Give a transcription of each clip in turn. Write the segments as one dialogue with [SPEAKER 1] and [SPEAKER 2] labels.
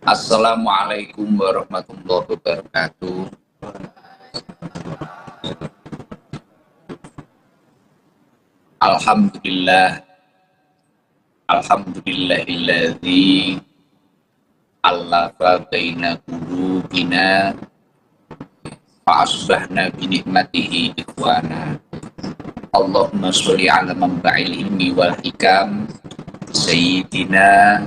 [SPEAKER 1] Assalamualaikum warahmatullahi wabarakatuh. Alhamdulillah, alhamdulillahilladzi allafa baina qulubina fa asbahna bi ni'matihi ikhwana. Allahumma sholli ala manba'il ilmi wal hikam sayyidina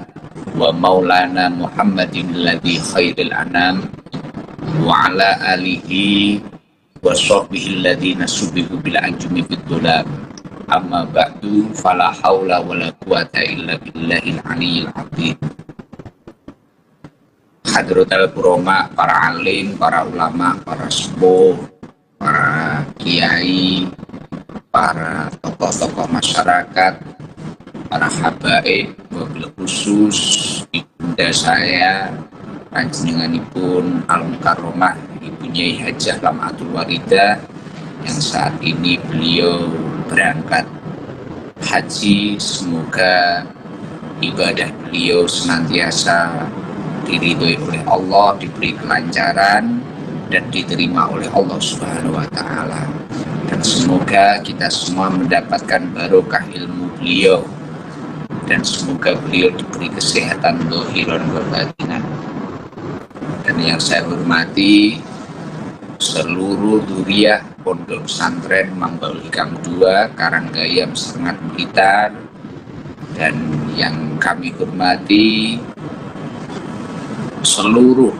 [SPEAKER 1] wa maulana Muhammadin alladzi khairil anam wa ala alihi wa sahbihi alladhina subihu bil anjumi fid dhulam. Amma ba'du, fala haula wala quwata illa billahil aliyyil azim. Hadratul Qurama, para alim, para ulama, para sepuh, para kiai, para tokoh-tokoh masyarakat, para habaib, wabil khusus ibunda saya, panjenenganipun Al-Mukarramah Ibu Nyai Hajah Lam'atul Waridah, yang saat ini beliau berangkat haji. Semoga ibadah beliau senantiasa diridhoi oleh Allah, diberi kelancaran dan diterima oleh Allah Subhanahu wa taala. Dan semoga kita semua mendapatkan barokah ilmu beliau, dan semoga beliau diberi kesehatan zahiran wa batinan. Dan yang saya hormati seluruh dzurriyyah Pondok Pesantren Mambaul Hikam 2 Karanggayam Serengat Blitar, dan yang kami hormati seluruh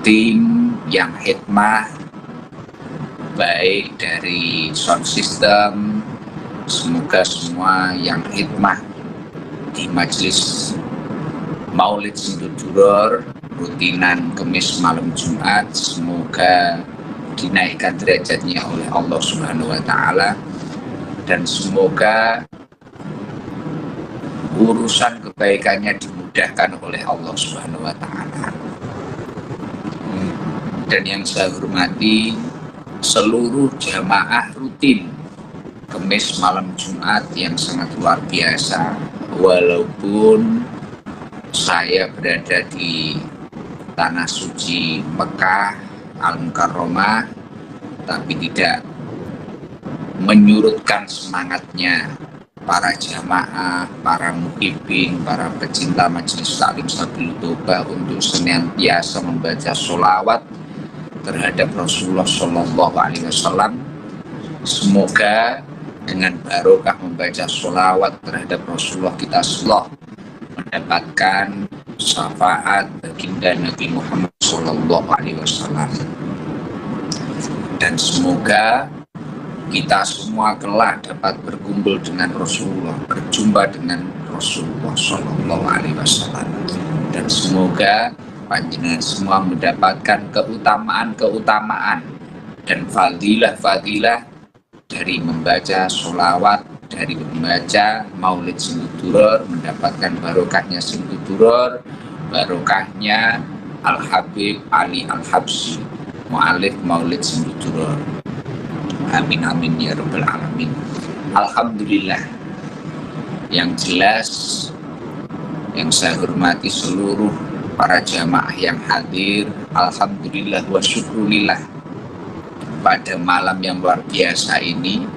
[SPEAKER 1] tim yang hikmah, baik dari sound system. Semoga semua yang hikmah di majelis Maulid Sinduduror rutinan Kemis malam Jumat, semoga dinaikkan derajatnya oleh Allah Subhanahu wa taala, dan semoga urusan kebaikannya dimudahkan oleh Allah Subhanahu wa taala. Dan yang saya hormati seluruh jamaah rutin Kemis malam Jumat yang sangat luar biasa. Walaupun saya berada di tanah suci Mekah Al-Mukarramah, tapi tidak menyurutkan semangatnya para jamaah, para muhibbin, para pecinta majelis taklim Sabilul Toba untuk senantiasa membaca sholawat terhadap Rasulullah Shallallahu Alaihi Wasallam. Semoga dengan barokah membaca sholawat terhadap Rasulullah, kita Allah mendapatkan syafaat baginda Nabi Muhammad Shallallahu Alaihi Wasallam. Dan semoga kita semua kelak dapat berkumpul dengan Rasulullah, berjumpa dengan Rasulullah Shallallahu Alaihi Wasallam. Dan semoga panjenengan semua mendapatkan keutamaan dan fadilah dari membaca sholawat, dari membaca Maulid Sinduduror, mendapatkan barokahnya Sinduduror, barokahnya Al-Habib Ali Al-Habsyi, mu'alif Maulid Sinduduror. Amin amin ya rabbal alamin. Alhamdulillah. Yang jelas, yang saya hormati seluruh para jamaah yang hadir, alhamdulillah wa syukurillah, pada malam yang luar biasa ini,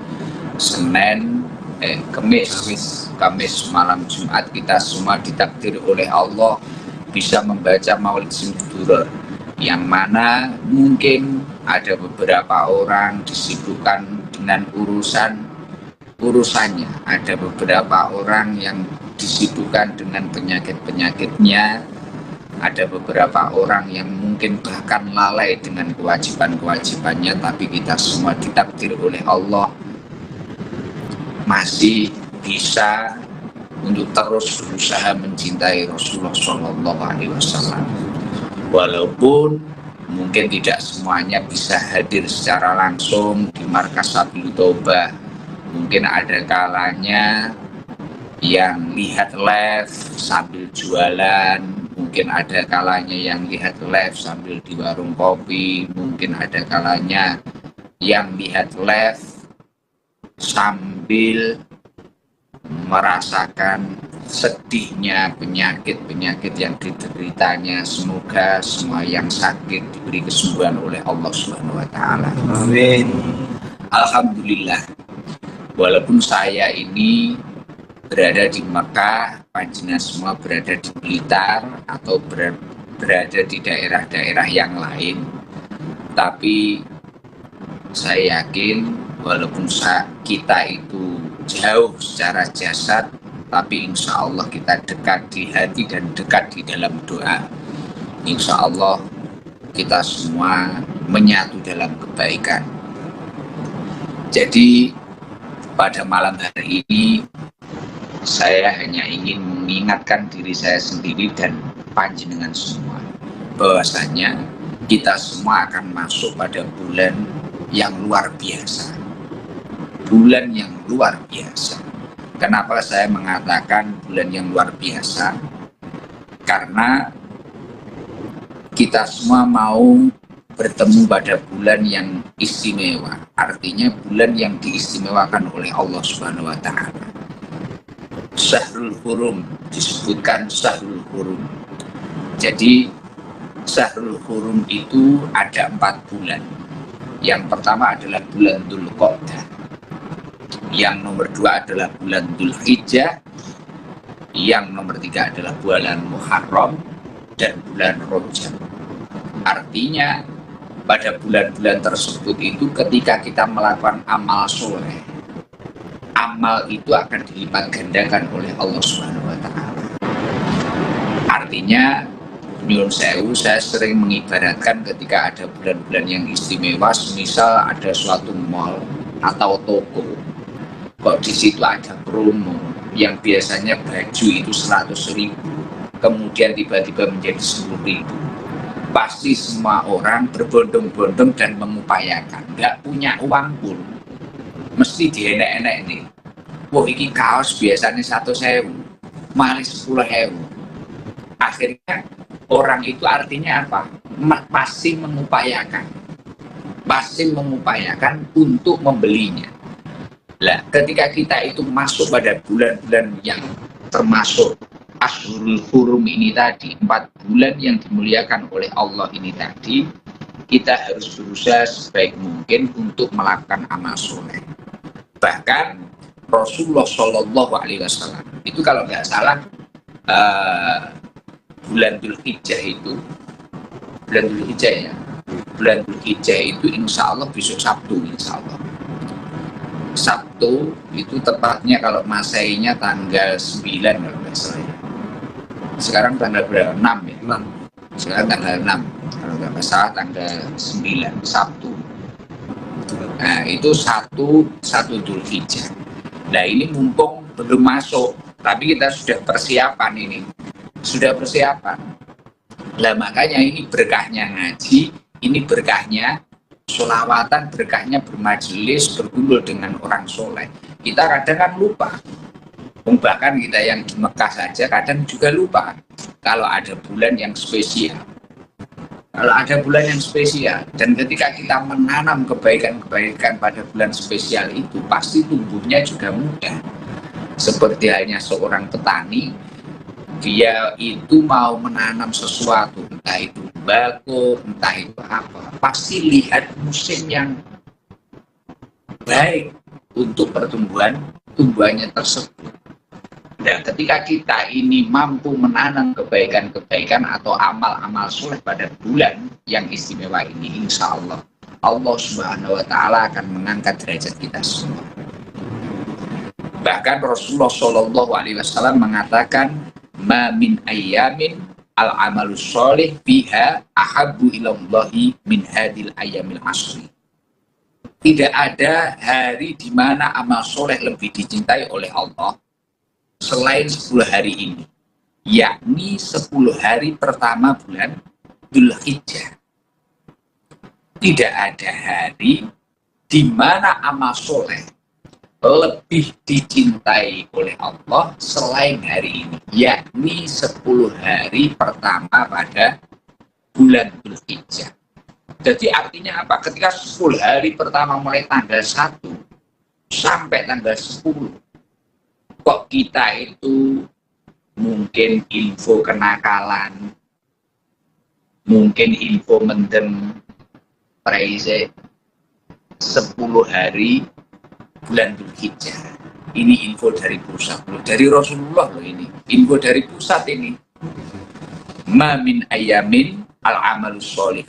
[SPEAKER 1] Kamis malam Jumat, kita semua ditakdir oleh Allah bisa membaca Maulid Sinduduror, yang mana mungkin ada beberapa orang disibukkan dengan urusannya, ada beberapa orang yang disibukkan dengan penyakitnya, ada beberapa orang yang mungkin bahkan lalai dengan kewajibannya, tapi kita semua ditakdir oleh Allah masih bisa untuk terus berusaha mencintai Rasulullah Shallallahu Alaihi Wasallam. Walaupun mungkin tidak semuanya bisa hadir secara langsung di markas Sabilul Toba, mungkin ada kalanya yang lihat live sambil jualan, mungkin ada kalanya yang lihat live sambil di warung kopi, mungkin ada kalanya yang lihat live sambil merasakan sedihnya, penyakit-penyakit yang dideritanya. Semoga semua yang sakit diberi kesembuhan oleh Allah Subhanahu wa taala.
[SPEAKER 2] Amin.
[SPEAKER 1] Alhamdulillah. Walaupun saya ini berada di Mekah, panjenengan semua berada di Blitar atau berada di daerah-daerah yang lain, tapi saya yakin walaupun kita itu jauh secara jasad, tapi insya Allah kita dekat di hati dan dekat di dalam doa. Insya Allah kita semua menyatu dalam kebaikan. Jadi pada malam hari ini saya hanya ingin mengingatkan diri saya sendiri dan panjenengan semua bahwasanya kita semua akan masuk pada bulan yang luar biasa. Bulan yang luar biasa. Kenapa saya mengatakan bulan yang luar biasa? Karena kita semua mau bertemu pada bulan yang istimewa. Artinya bulan yang diistimewakan oleh Allah Subhanahu wa taala. Syahrul Hurum, disebutkan Syahrul Hurum. Jadi Syahrul Hurum itu ada 4 bulan. Yang pertama adalah bulan Dzulqa'dah. Yang nomor 2 adalah bulan Dzulhijjah. Yang nomor 3 adalah bulan Muharram dan bulan Rajab. Artinya pada bulan-bulan tersebut itu ketika kita melakukan amal soleh, amal itu akan dilipat gandakan oleh Allah Subhanahu wa taala. Artinya nyuwun sewu, saya sering mengibaratkan ketika ada bulan-bulan yang istimewa, misal ada suatu mall atau toko, kok di situ ada promo yang biasanya baju itu 100.000, kemudian tiba-tiba menjadi 10.000. Pasti semua orang berbondong-bondong dan mengupayakan. Nggak punya uang pun mesti dienek-enek nih. Wah, ini kaos biasanya 1.000, malah 10.000. Akhirnya orang itu artinya apa? Pasti mengupayakan untuk membelinya. Nah, ketika kita itu masuk pada bulan-bulan yang termasuk Ashurul Hurum ini tadi, 4 bulan yang dimuliakan oleh Allah ini tadi, kita harus berusaha sebaik mungkin untuk melakukan amal soleh. Bahkan Rasulullah Shallallahu Alaihi Wasallam itu kalau nggak salah bulan Dzulhijjah itu, bulan Dzulhijjah itu insya Allah besok Sabtu, insya Allah. Sabtu itu tepatnya kalau Masainya tanggal 9 kalau nggak salah. Sekarang tanggal berapa? 6 ya? 6. Sekarang tanggal 6. Kalau nggak salah tanggal 9, Sabtu. Nah, itu satu Dzulhijjah. Nah, ini mumpung belum masuk, tapi kita sudah persiapan ini. Sudah persiapan. Nah, makanya ini berkahnya ngaji, ini berkahnya sholawatan, berkahnya bermajelis, berkumpul dengan orang soleh. Kita kadang kan lupa. Bahkan kita yang di Mekah saja kadang juga lupa kalau ada bulan yang spesial. Kalau ada bulan yang spesial, dan ketika kita menanam kebaikan-kebaikan pada bulan spesial itu, pasti tumbuhnya juga mudah. Seperti halnya seorang petani, dia itu mau menanam sesuatu, entah itu bako, entah itu apa, pasti lihat musim yang baik untuk tumbuhannya tersebut. Dan ketika kita ini mampu menanam kebaikan-kebaikan atau amal-amal soleh pada bulan yang istimewa ini, insya Allah Allah Subhanahu wa taala akan mengangkat derajat kita semua. Bahkan Rasulullah Shallallahu Alaihi Wasallam mengatakan, ma min ayyamin al amalus sholih biha ahabbu ilallahi min hadil ayyamil asri. Tidak ada hari di mana amal soleh lebih dicintai oleh Allah selain 10 hari ini, yakni 10 hari pertama bulan Dzulhijjah. Tidak ada hari di mana amal soleh lebih dicintai oleh Allah selain hari ini, yakni 10 hari pertama pada bulan Dzulhijjah. Jadi artinya apa? Ketika 10 hari pertama mulai tanggal 1 sampai tanggal 10, kok kita itu mungkin info kenakalan, mungkin info mendem praise 10 hari bulan Dzulhijjah. Ini info dari pusat loh, dari Rasulullah loh ini. Info dari pusat ini. Ma min ayamin al-amalus sholih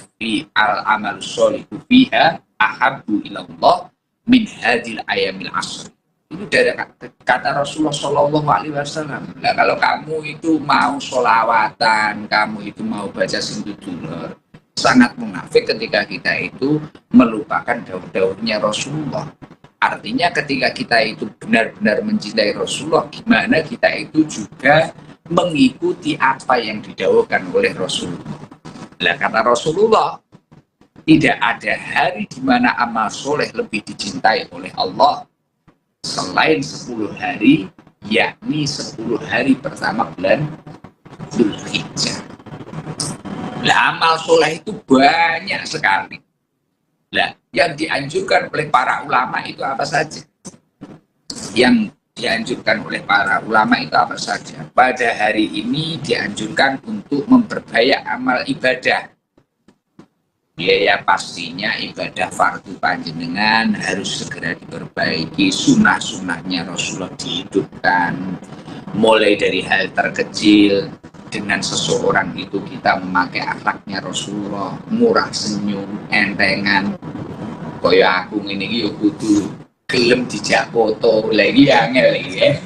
[SPEAKER 1] fiha ahabbu ilallah min hadil ayamil asr. Itu dari kata Rasulullah Shallallahu Alaihi Wasallam. Nah, kalau kamu itu mau sholawatan, kamu itu mau baca sindudulur, sangat munafik ketika kita itu melupakan daun-daunnya Rasulullah. Artinya ketika kita itu benar-benar mencintai Rasulullah, gimana kita itu juga mengikuti apa yang didawuhkan oleh Rasulullah. Nah, kata Rasulullah, tidak ada hari di mana amal soleh lebih dicintai oleh Allah selain 10 hari, yakni 10 hari pertama bulan Dzulhijjah. Nah, amal soleh itu banyak sekali. Nah, yang dianjurkan oleh para ulama itu apa saja? Yang dianjurkan oleh para ulama itu apa saja? Pada hari ini dianjurkan untuk memperbanyak amal ibadah. Ya pastinya ibadah fardu panjenengan harus segera diperbaiki, sunnah-sunnahnya Rasulullah dihidupkan, mulai dari hal terkecil. Dengan seseorang itu kita memakai akhlaknya Rasulullah, murah senyum, entengan. Kaya aku ngene iki yo kudu gelem dijak foto. Lagi angel iki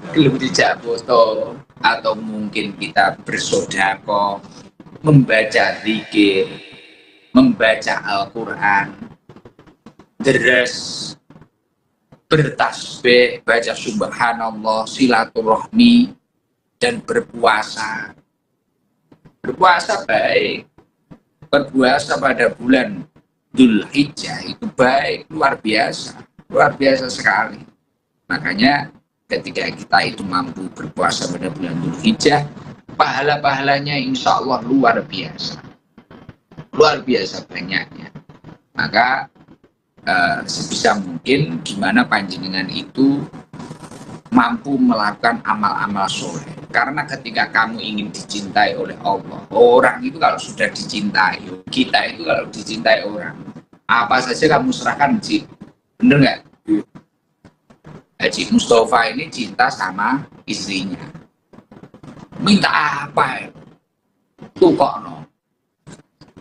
[SPEAKER 1] gelem dijak foto, atau mungkin kita bersedekah, membaca zikir, membaca Al-Qur'an, deres, bertasbih, baca subhanallah, silaturahmi, dan berpuasa. Berpuasa baik. Berpuasa pada bulan Dzulhijjah itu baik, luar biasa sekali. Makanya ketika kita itu mampu berpuasa pada bulan Dzulhijjah, pahala-pahalanya insya Allah luar biasa banyaknya. Maka sebisa mungkin gimana panjenengan itu mampu melakukan amal-amal soleh. Karena ketika kamu ingin dicintai oleh Allah, orang itu kalau sudah dicintai, kita itu kalau dicintai orang, apa saja kamu serahkan, Ci. Bener nggak? Haji Mustafa ini cinta sama istrinya. Minta apa? Tuh kok no.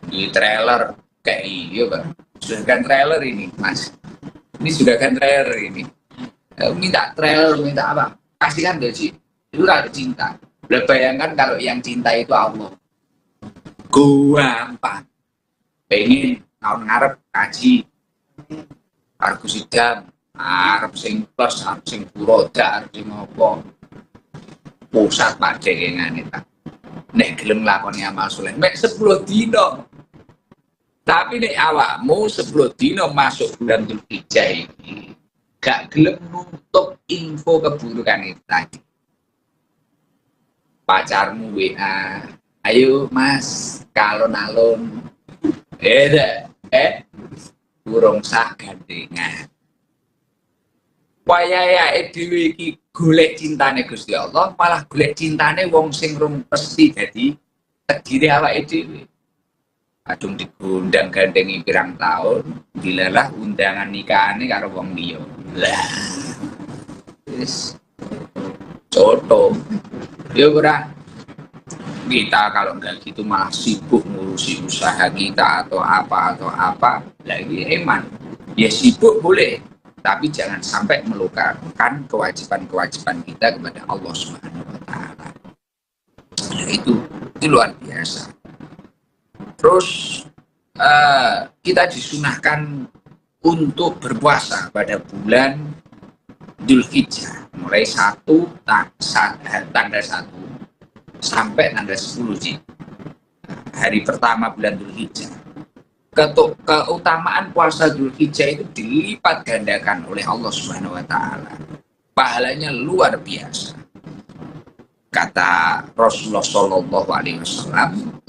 [SPEAKER 1] Di trailer kayak iya, Pak. Sudah kan trailer ini, Mas. Ini sudah kan trailer ini. Minta trailer, minta apa? Kasihkan deh, Ci. Itu kalau cinta. Bayangkan kalau yang cinta itu Allah. Gampang. Pengen tahun ngarep kaji. Arep sidang, arep sing plus, arep sing buroda, arep sing apa. Pusat Pak dengengane ta. Nek gelem lakoni amal saleh mek 10 dina. Tapi nek awakmu 10 dina masuk bulan Dzulhijjah iki gak gelem nutup info keburukan itu tadi. Pacarmu WA, ayo mas, kalon-alon, burung sah gandengan. Wayahe dhewe iki golek cintane Gusti Allah, malah golek cintane wong sing rum pasti dadi tedire awake dhewe. Kadung digundang gandengi pirang tahun, dilalah undangan nikahane karo wong liya. Lah. Wis contoh. Ya ora, kita kalau enggak gitu malah sibuk ngurusi usaha kita atau apa lagi eman. Ya sibuk boleh, tapi jangan sampai melupakan kewajiban-kewajiban kita kepada Allah Subhanahu wa taala. Nah, itu luar biasa. Terus kita disunahkan untuk berpuasa pada bulan Dzulhijjah mulai tanggal 1 sampai tanggal 10 hari pertama bulan Dzulhijjah. Keutamaan puasa Dzulhijjah itu dilipat gandakan oleh Allah Subhanahu wa taala. Pahalanya luar biasa. Kata Rasulullah Shallallahu Alaihi Wasallam,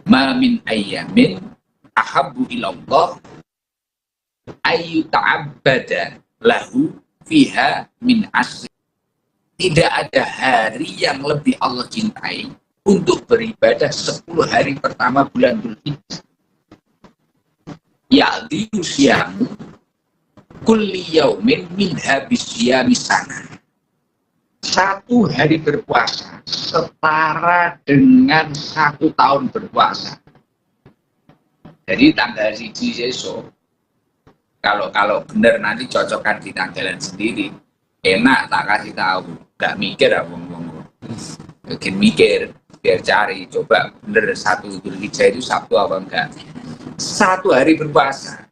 [SPEAKER 1] "Ma min ayyamin ahabbu ilallah ayu ta'abbada lahu fiha min asri tidak ada hari yang lebih Allah cintai untuk beribadah 10 hari pertama bulan Dzulhijjah. Ya'dilu syamu kulli yaumin min habis syami sana. Satu hari berpuasa setara dengan 1 tahun berpuasa. Jadi tanggal 1 besok, kalau benar nanti cocokkan di tanggalan sendiri. Enak tak kasih tahu, gak mikir apa ngomong. Bikin mikir, biar cari, coba bener 1 Dzulhijjah itu Sabtu apa enggak. 1 hari berpuasa.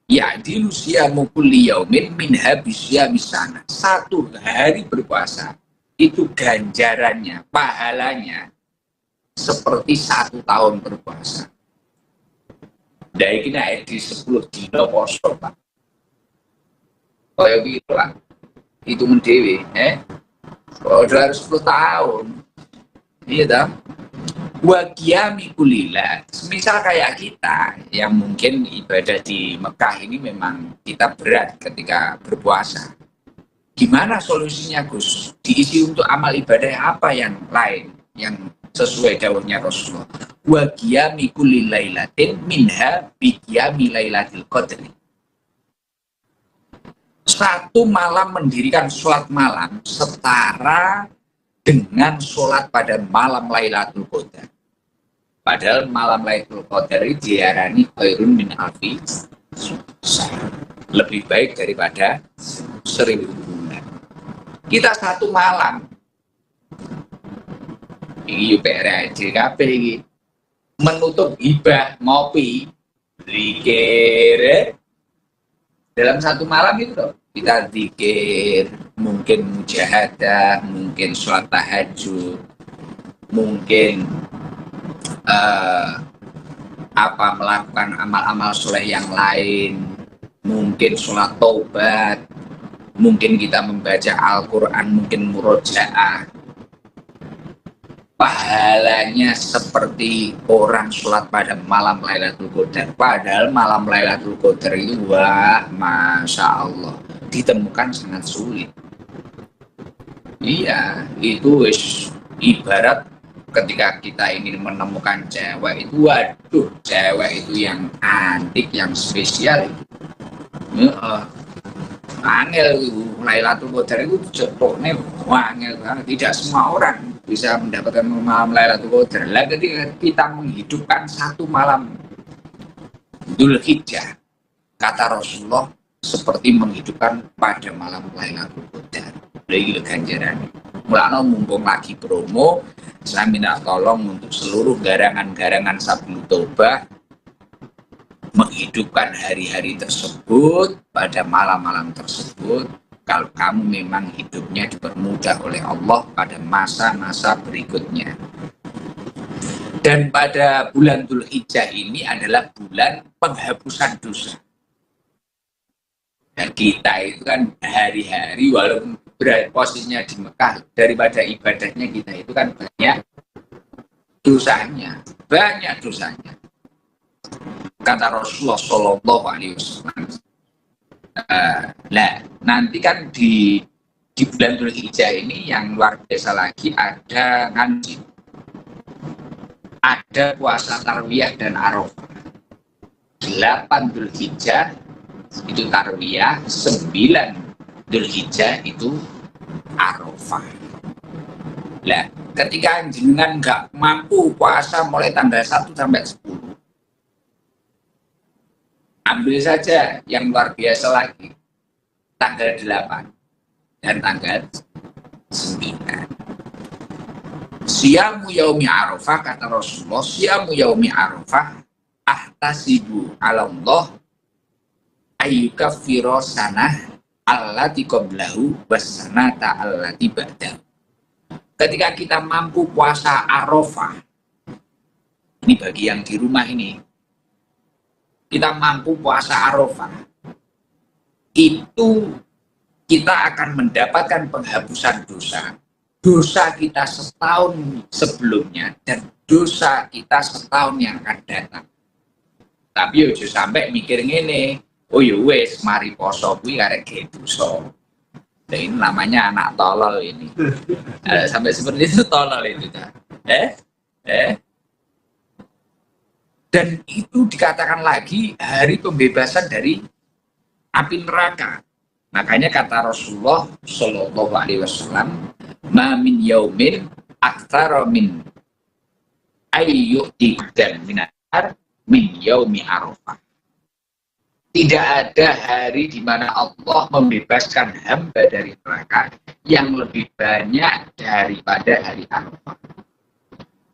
[SPEAKER 1] Ya di usia kulli yaumin min habis syami sana. 1 hari berpuasa itu ganjarannya, pahalanya seperti 1 tahun berpuasa. Nah ini di 10 dino poso Pak. Kaya gitu lah. Itu mendewi, udah harus 10 tahun. Iya dah. Wa qiyami kulillah. Misal kayak kita yang mungkin ibadah di Mekah ini memang kita berat ketika berpuasa. Gimana solusinya Gus? Diisi untuk amal ibadah apa yang lain yang sesuai dawuhnya Rasulullah? Wa qiyami kulli lailatin minha bi qiyami lailatul qadri. 1 malam mendirikan sholat malam setara dengan sholat pada malam Lailatul Qadar. Padahal malam Lailatul Qadar ini diarani khairun min alfi syahr. Lebih baik daripada 1000 bulan. Kita 1 malam. Ini PRJKP ini menutup hibah ngopi, zikir. Dalam 1 malam itu loh, kita zikir, mungkin mujahadah, mungkin sholat tahajud, mungkin melakukan amal-amal soleh yang lain, mungkin sholat taubat, mungkin kita membaca Al-Quran, mungkin murojaah. Pahalanya seperti orang sholat pada malam Lailatul Qadar. Padahal malam Lailatul Qadar itu wah, Masya Allah, ditemukan sangat sulit. Iya, itu ibarat ketika kita ingin menemukan cewek itu, waduh, cewek itu yang antik, yang spesial itu. Angel itu, Lailatul Qadar itu jepoknya angel banget. Tidak semua orang bisa mendapatkan malam Lailatul Qadar. Lah ketika kita menghidupkan 1 malam Dzulhijjah, kata Rasulullah, seperti menghidupkan pada malam Lailatul Qadar. Lagi ganjaran. Mulanya mumpung lagi promo, saya minta tolong untuk seluruh garangan-garangan Sabtu Taubah menghidupkan hari-hari tersebut pada malam-malam tersebut. Kalau kamu memang hidupnya dipermudah oleh Allah pada masa-masa berikutnya. Dan pada bulan Dzulhijjah ini adalah bulan penghapusan dosa. Dan kita itu kan hari-hari walaupun posisinya di Mekah, daripada ibadahnya kita itu kan banyak dosanya. Kata Rasulullah Shallallahu Alaihi Wasallam. Nah, nanti kan di bulan Dzulhijjah ini yang luar biasa lagi ada ngaji, ada puasa tarwiyah dan arafah. 8 Dzulhijjah itu tarwiyah, 9 Dzulhijjah itu arafah. Nah, ketika jenengan nggak mampu puasa mulai tanggal 1 sampai 10, ambil saja yang luar biasa lagi, tanggal 8 dan tanggal 9. Siyamu yaumi arafah, kata Rasulullah, siyamu yaumi arafah ahtasibu ala Allah ayyukaffira sanah allati qablahu wassanata allati ba'dahu. Ketika kita mampu puasa arafah, ini bagi yang di rumah ini, kita mampu puasa arafah, itu kita akan mendapatkan penghapusan dosa kita setahun sebelumnya dan dosa kita setahun yang akan datang. Tapi ojo sampai mikir ngene, oh ya wes mari poso kuwi arek ge dosa. Nah, ini namanya anak tolol ini. Sampai seperti itu tolol itu. Dan itu dikatakan lagi hari pembebasan dari api neraka. Makanya kata Rasulullah Shallallahu Alaihi Wasallam, "Ma min yaumin aktsara min ayyuti dan minar min yaumi Arafah." Tidak ada hari di mana Allah membebaskan hamba dari neraka yang lebih banyak daripada hari Arafah.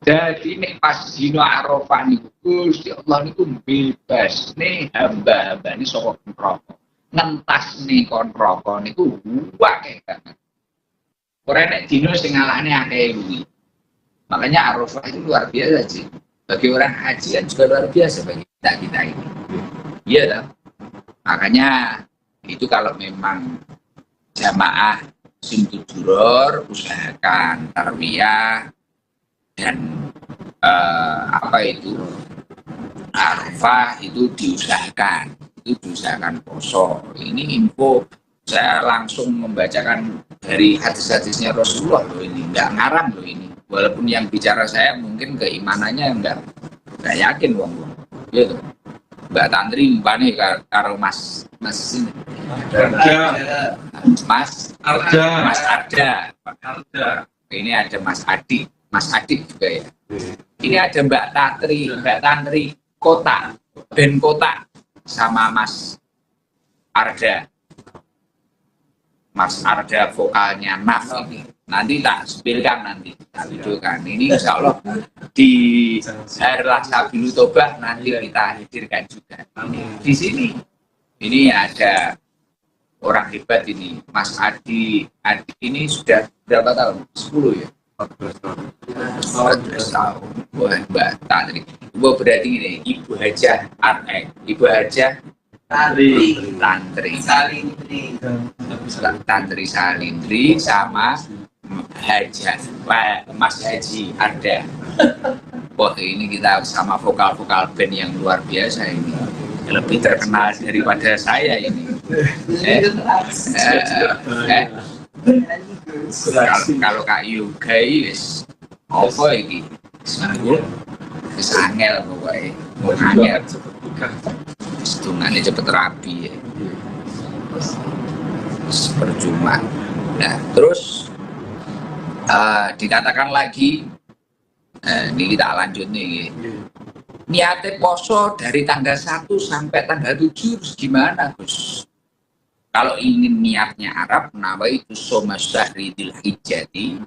[SPEAKER 1] Jadi nek pas dino Arafah niku Gusti Allah niku bebas nih hamba-hamba ini saka neraka. Ngentas nih kon neraka niku akeh banget. Ora nek dino sing ngalahne akeh kuwi. Makanya Arafah itu luar biasa sih. Bagi orang haji kan juga luar biasa bagi kita ini. Iya kan? Makanya itu kalau memang jamaah Sintujuror usahakan tarwiyah dan Arafah itu diusahakan poso. Ini info saya langsung membacakan dari hadis-hadisnya Rasulullah loh, ini nggak ngarang loh ini, walaupun yang bicara saya mungkin keimanannya nggak yakin wong gitu. Mbak Tantri mpane karo Mas ini. Mas Arda. Ini ada Mas Adi juga ya. Ini ada Mbak Tantri Kota Ben Kota sama Mas Arda vokalnya Naf ini. Nanti tak spilkan nanti videokan. Ini insya Allah di Herlah Sabilu Tobah nanti kita hadirkan juga. Di sini ini ada orang hebat ini, Mas Adi ini sudah berapa tahun? 10 ya? 14 tahun. Wah, Mbak Tantri. Wah, berarti ini Ibu Hajah Tantri Salindri sama Mas Haji ada. Wah, ini kita sama vokal band yang luar biasa ini. Lebih terkenal daripada saya ini. Kalau Kak Yoga wis apa iki? Wis angel pokoke. Angel. Setungane cepet rapi ya. Percuma. Nah, terus dikatakan lagi, ini kita lanjut nih. Niatnya poso dari tanggal 1 sampai tanggal 7 gimana, Gus? Kalau ingin niatnya Arab, nawaitu shoma syahri dzil hijjati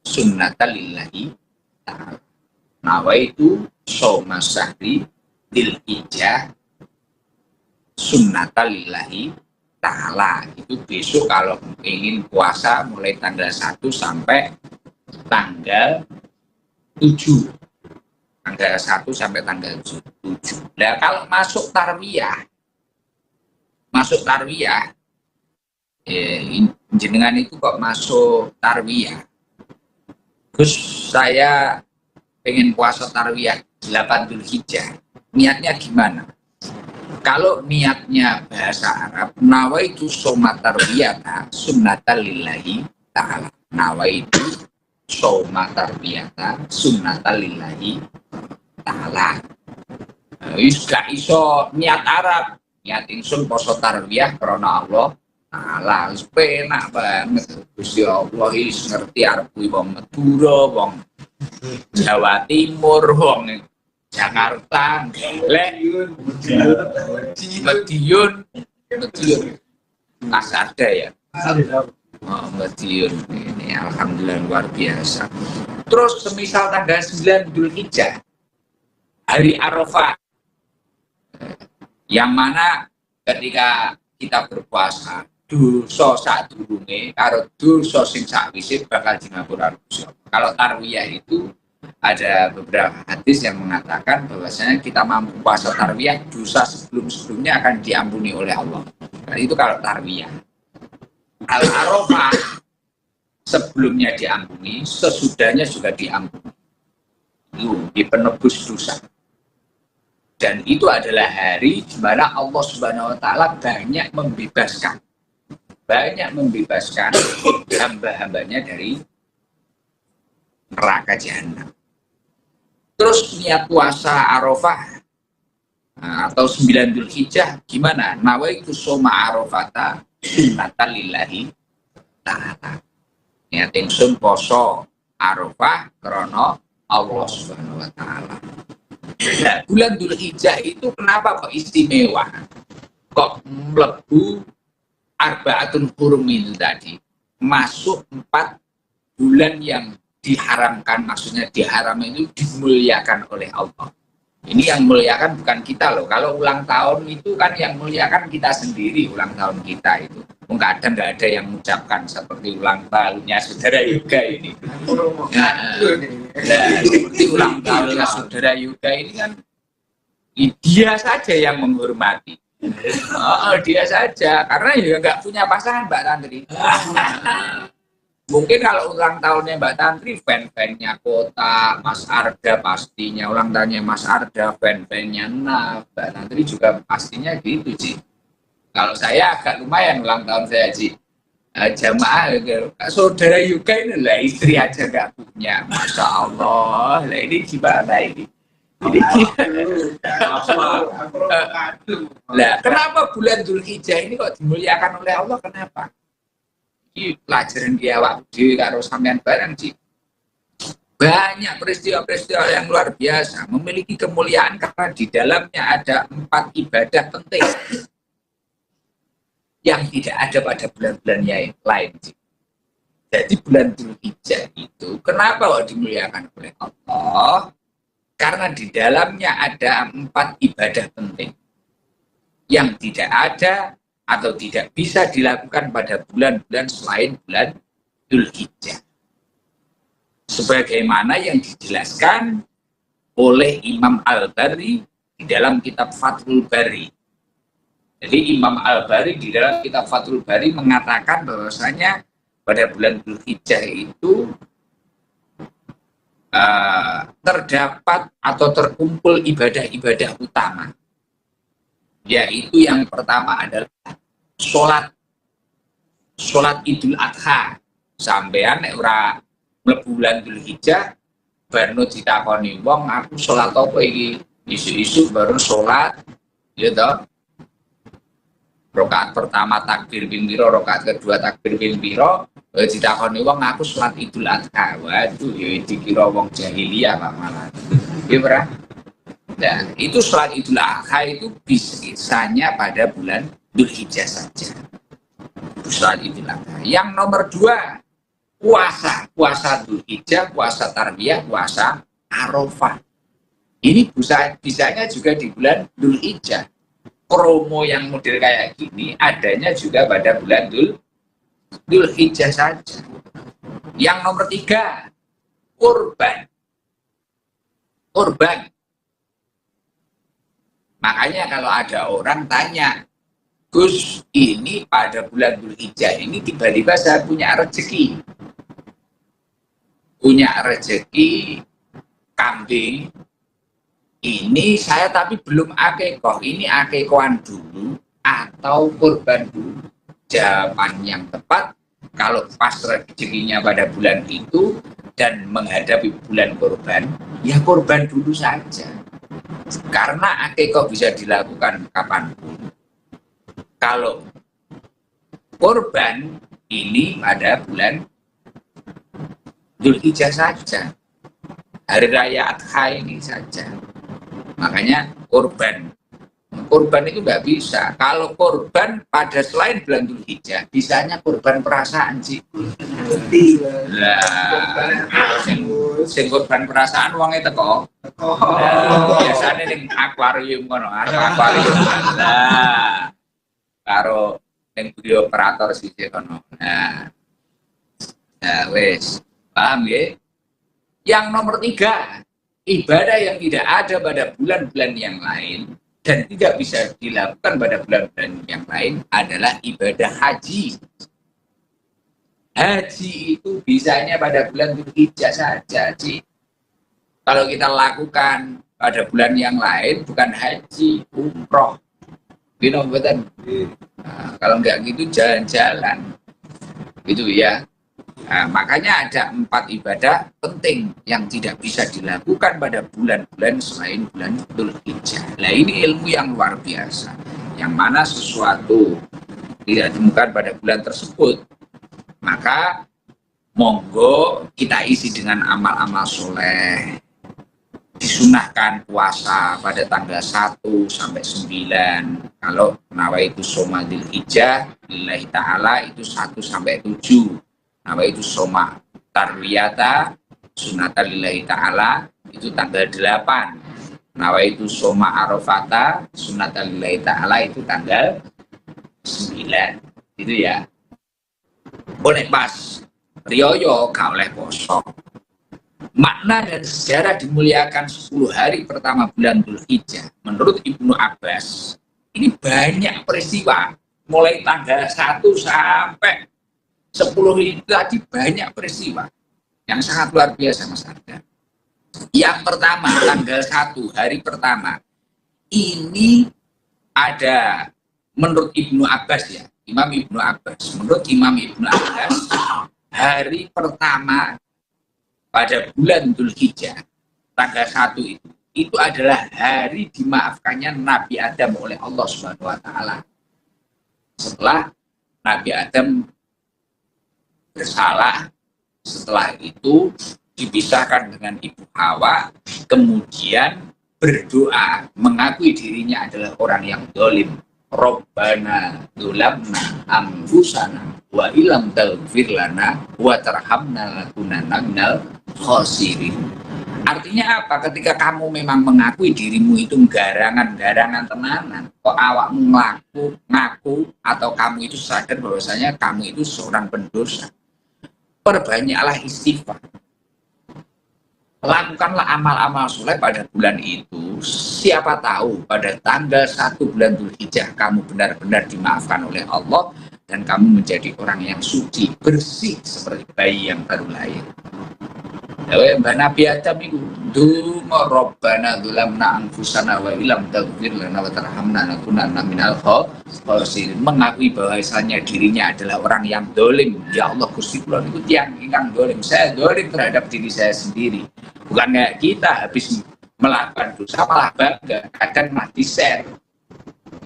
[SPEAKER 1] sunnatan lillahi ta'ala. Nawaitu shoma syahri dzil hijjah sunnatan lillahi ta'ala. Itu besok kalau ingin puasa mulai tanggal 1 sampai tanggal 7. Tanggal 1 sampai tanggal 7. Nah, kalau masuk tarwiyah, jenengan itu kok masuk tarwiyah. Terus saya pengen puasa tarwiyah 8 Dzulhijjah. Niatnya gimana? Kalau niatnya bahasa Arab, nawaitu shoma tarwiyata sunnatan lillahi ta'ala. Nawaitu shoma tarwiyata sunnatan lillahi ta'ala. Wis gak iso niat Arab, niat ingsun poso tarwiyah karena Allah Ta'ala. Wis penak banget. Gusti Allah wis ngerti arep kuwi wong Madura, wong Jawa Timur, wong Jakarta, Madiun, Mas ada ya. Madiun ini alhamdulillah luar biasa. Terus semisal tanggal 9 Dzulhijjah, hari Arafah, yang mana ketika kita berpuasa dosa sadurunge karo dosa sing sakwise bakal dingapura Gusti Allah. Kalau tarwiyah itu ada beberapa hadis yang mengatakan bahwasanya kita mampu puasa tarwiyah, dosa sebelum-sebelumnya akan diampuni oleh Allah. Nah, itu kalau tarwiyah. Al-Arafah sebelumnya diampuni, sesudahnya juga diampuni. Itu di penebus dosa. Dan itu adalah hari di mana Allah Subhanahu wa taala banyak membebaskan. banyak membebaskan hamba-hambanya dari neraka jahanam. Terus niat puasa Arafah atau 9 Dzulhijjah gimana? Nawaitu soma Arafata sunnatan lillahi ta'ala. Niat ingsun poso Arafah krana Allah Subhanahu wa taala. Nah, bulan Dzulhijjah itu kenapa kok istimewa? Kok mlebu arba'atul hurum itu tadi? Masuk 4 bulan yang diharamkan, maksudnya diharam itu dimuliakan oleh Allah. Ini yang muliakan bukan kita loh. Kalau ulang tahun itu kan yang muliakan kita sendiri, ulang tahun kita itu. Kadang nggak ada yang mengucapkan seperti ulang tahunnya saudara Yoga ini. Nah, seperti ulang tahunnya saudara Yoga ini kan dia saja yang menghormati. Dia saja, karena ya nggak punya pasangan Mbak Tantri. Mungkin kalau ulang tahunnya Mbak Tantri, fan-fannya Kota, Mas Arda pastinya, ulang tahunnya Mas Arda, fan-fannya Mbak Tantri juga pastinya gitu, Ci. Kalau saya agak lumayan ulang tahun saya, Ci. Jamaah, saudara Yuka ini lah istri aja nggak punya, Masya Allah. Lah ini gimana ini? Lah, kenapa bulan Dzulhijjah ini kok dimuliakan oleh Allah? Kenapa? Pelajaran dia waktu karo sampean bareng sih. Banyak peristiwa-peristiwa yang luar biasa memiliki kemuliaan karena di dalamnya ada 4 ibadah penting yang tidak ada pada bulan-bulan yang lain sih. Jadi bulan Dzulhijjah itu kenapa kok dimuliakan oleh Allah? Karena di dalamnya ada 4 ibadah penting yang tidak ada atau tidak bisa dilakukan pada bulan-bulan selain bulan Dzulhijjah. Sebagaimana yang dijelaskan oleh Imam Al-Bari di dalam kitab Fathul Bari. Jadi Imam Al-Bari di dalam kitab Fathul Bari mengatakan bahwasanya pada bulan Dzulhijjah itu terdapat atau terkumpul ibadah-ibadah utama. Yaitu yang pertama adalah sholat Idul Adha. Sampean nek ora mlebu bulan Dzulhijjah barno ditakoni wong aku sholat apa iki? Isu-isu baru sholat ya toh. Rakaat pertama takbir ping pira, rakaat kedua takbir ping pira, ditakoni wong aku sholat Idul Adha. Waduh ya dikira wong jahiliyah Pak malah. Iya ora? Nah, itu sholat Idul Adha itu bisanya pada bulan Dzulhijjah saja. Sholat Idul Adha. Yang nomor 2, puasa Dzulhijjah, puasa Tarbiyah, puasa Arafah. Ini bisanya juga di bulan Dzulhijjah. Promo yang model kayak gini adanya juga pada bulan Dzulhijjah saja. Yang nomor 3, kurban. Makanya kalau ada orang tanya, Gus, ini pada bulan Dzulhijjah ini tiba-tiba saya punya rezeki. Kambing. Ini saya tapi belum akikoh. Ini akikohan dulu atau kurban dulu. Jawaban yang tepat, kalau pas rezekinya pada bulan itu dan menghadapi bulan kurban, ya kurban dulu saja. Karena akikoh bisa dilakukan kapanpun. Kalau kurban ini pada bulan Dzulhijjah saja, hari raya Adha ini saja. Makanya kurban itu nggak bisa. Kalau kurban pada selain bulan Dzulhijjah, bisanya kurban perasaan sih. Sing kurban perasaan uangnya teko. Biasanya ning akuarium kono, akuarium. Nah, karo ning budi operator sih kono. Nah, wes paham ya? Yang nomor 3, ibadah yang tidak ada pada bulan-bulan yang lain dan tidak bisa dilakukan pada bulan-bulan yang lain adalah ibadah haji. Haji itu bisanya pada bulan Dzulhijjah saja, Ci. Kalau kita lakukan pada bulan yang lain bukan haji, umroh. Bino betul. Nah, kalau nggak gitu jalan-jalan gitu ya. Nah, makanya ada 4 ibadah penting yang tidak bisa dilakukan pada bulan-bulan selain bulan Dzulhijjah. Nah ini ilmu yang luar biasa, yang mana sesuatu tidak ditemukan pada bulan tersebut, maka monggo kita isi dengan amal-amal soleh. Disunahkan puasa pada tanggal 1 sampai 9. Kalau nawaitu soma Dzulhijjah lillahi ta'ala itu 1 sampai 7. Nawaitu soma tarwiyata sunatan lillahi ta'ala itu tanggal 8. Nawaitu soma arafata sunatan lillahi ta'ala itu tanggal 9. Itu ya. Boleh pas riyoyo gak oleh poso. Makna dan sejarah dimuliakan 10 hari pertama bulan Dzulhijjah. Menurut Ibnu Abbas, ini banyak peristiwa. Mulai tanggal 1 sampai 10 itu tadi banyak peristiwa. Yang sangat luar biasa, Mas Arda. Yang pertama, tanggal 1, hari pertama. Ini ada, menurut Ibnu Abbas ya, Imam Ibnu Abbas. Menurut Imam Ibnu Abbas, hari pertama pada bulan Dzulhijjah tanggal 1 itu adalah hari dimaafkannya Nabi Adam oleh Allah Subhanahu wa taala. Setelah Nabi Adam bersalah, setelah itu dipisahkan dengan Ibu Hawa, kemudian berdoa mengakui dirinya adalah orang yang zalim. Rabbana dzulamna anfusana wa illam taghfir lana wa tarhamna lakunanna minal khosirin. Artinya apa? Ketika kamu memang mengakui dirimu itu garangan tenanan, kok awakmu ngaku atau kamu itu sadar bahwasanya kamu itu seorang pendosa, perbanyaklah istighfar. Lakukanlah amal-amal soleh pada bulan itu. Siapa tahu pada tanggal 1 bulan Dzulhijjah kamu benar-benar dimaafkan oleh Allah dan kamu menjadi orang yang suci, bersih seperti bayi yang baru lahir. Mbak Nabi Adam itu Duma Rabbana dzulamna anfusana wa illam taghfir lana wa tarhamna lakunanna minal khosirin. Mengakui bahwasanya dirinya adalah orang yang dolim. Ya Allah, Gusti kula niku tiyang ingkang dolim. Saya dolim terhadap diri saya sendiri. Bukan kayak kita habis melakukan dosa malah bangga, kadang malah di-share.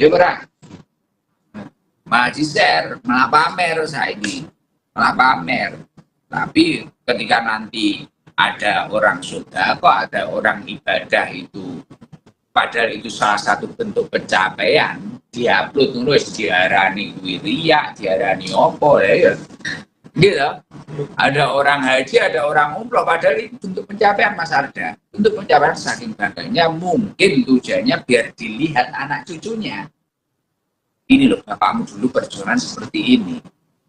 [SPEAKER 1] Ya ora? Malah di-share, malah pamer saya ini. Malah pamer. Tapi ketika nanti ada orang sedekah, ada orang ibadah itu, padahal itu salah satu bentuk pencapaian, diupload terus diarani riya, diarani opo ya. Gitu. Ada orang haji, ada orang umroh, padahal itu bentuk pencapaian, Mas Arda. Untuk pencapaian saking bangganya, mungkin tujuannya biar dilihat anak cucunya. Ini loh, bapakmu dulu perjuangan seperti ini.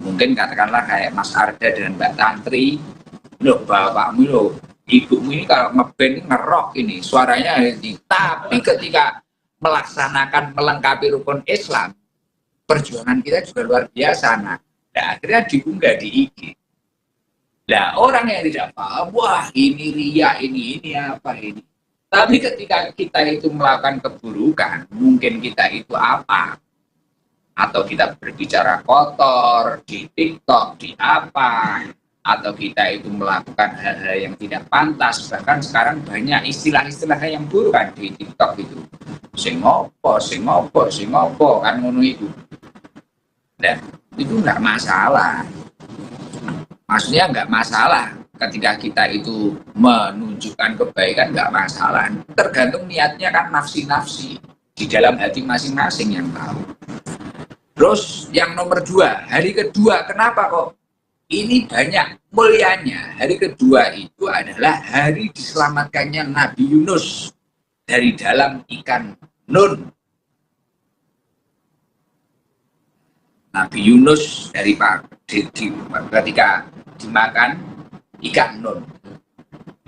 [SPEAKER 1] Mungkin katakanlah kayak Mas Arda dan Mbak Tantri, loh bapakmu loh, ibumu ini kalau ngeband ngerok ini suaranya ini. Tapi ketika melaksanakan melengkapi rukun Islam, perjuangan kita juga luar biasa. Nah akhirnya diunggah di IG. Nah orang yang tidak paham, wah ini riya, ini apa ini. Tapi ketika kita itu melakukan keburukan, mungkin kita itu apa? Atau kita berbicara kotor di TikTok, di apa? Atau kita itu melakukan hal-hal yang tidak pantas. Bahkan sekarang banyak istilah-istilah yang buruk kan di TikTok itu. Sing ngopo kan ngono itu. Nah, itu enggak masalah. Maksudnya enggak masalah ketika kita itu menunjukkan kebaikan, enggak masalah. Tergantung niatnya kan nafsi-nafsi di dalam hati masing-masing yang tahu. Terus yang nomor 2, hari kedua, kenapa kok ini banyak mulianya? Hari kedua itu adalah hari diselamatkannya Nabi Yunus dari dalam ikan Nun. Nabi Yunus dari ketika dimakan ikan Nun,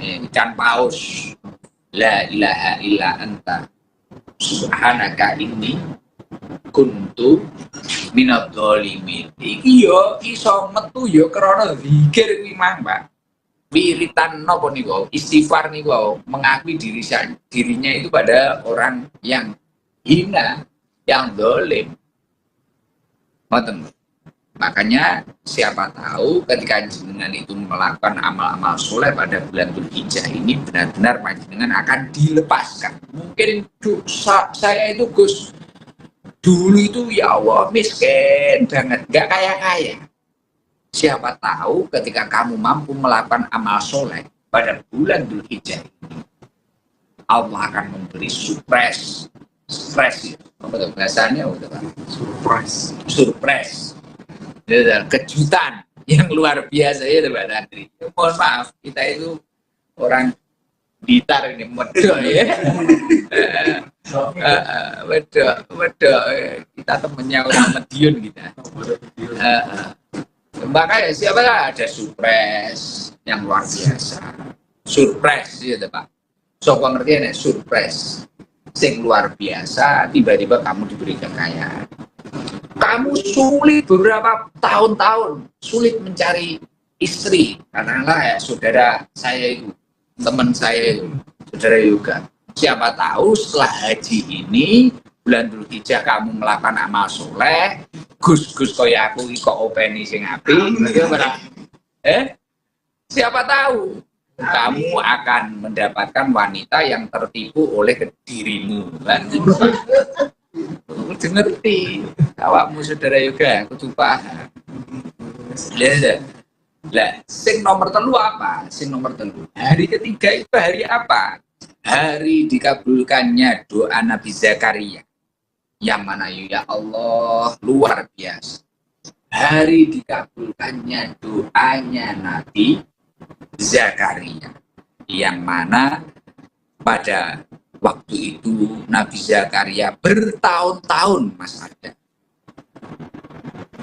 [SPEAKER 1] ikan paus. La ilaha illa anta subhanaka inni kuntu minadh dhalimin. Iki yo iso metu yo krana zikir kuwi mang, Pak. Wiritan napa niku? Istighfar niku mengakui dirinya itu pada orang yang hina. yang zalim. Makanya siapa tahu ketika jenengan itu melakukan amal-amal soleh pada bulan Dzulhijjah ini benar-benar panjenengan akan dilepaskan. Mungkin saya itu Gus dulu itu ya Allah miskin banget, nggak kaya-kaya. Siapa tahu ketika kamu mampu melakukan amal soleh pada bulan Dzulhijjah ini, Allah akan memberi surprise itu. Apa bahasanya? Surprise. Kejutan yang luar biasa ya Mbak Tantri. Mohon maaf, kita itu orang Blitar ini medok ya. Medok. Kita temennya orang Madiun kita. Makanya siapa ada surprise yang luar biasa. Surprise ya Pak. So pengertian ya surprise. Sing luar biasa, tiba-tiba kamu diberi kekayaan. Kamu sulit beberapa tahun-tahun sulit mencari istri karena ya saudara saya itu, teman saya itu, saudara Yoga. Siapa tahu setelah haji ini bulan Dzulhijjah kamu melakukan amal soleh, gus kaya aku kok openi sing apik, siapa tahu kamu akan mendapatkan wanita yang tertipu oleh dirimu. Aku ngerti awakmu saudara Yoga, aku tuh paham. Lah, sing nomor telu apa? Sing nomor telu. Hari ketiga itu hari apa? Hari dikabulkannya doa Nabi Zakaria. Yang mana ya Allah luar biasa. Hari dikabulkannya doanya Nabi Zakaria. Yang mana pada waktu itu Nabi Zakaria bertahun-tahun Mas Arda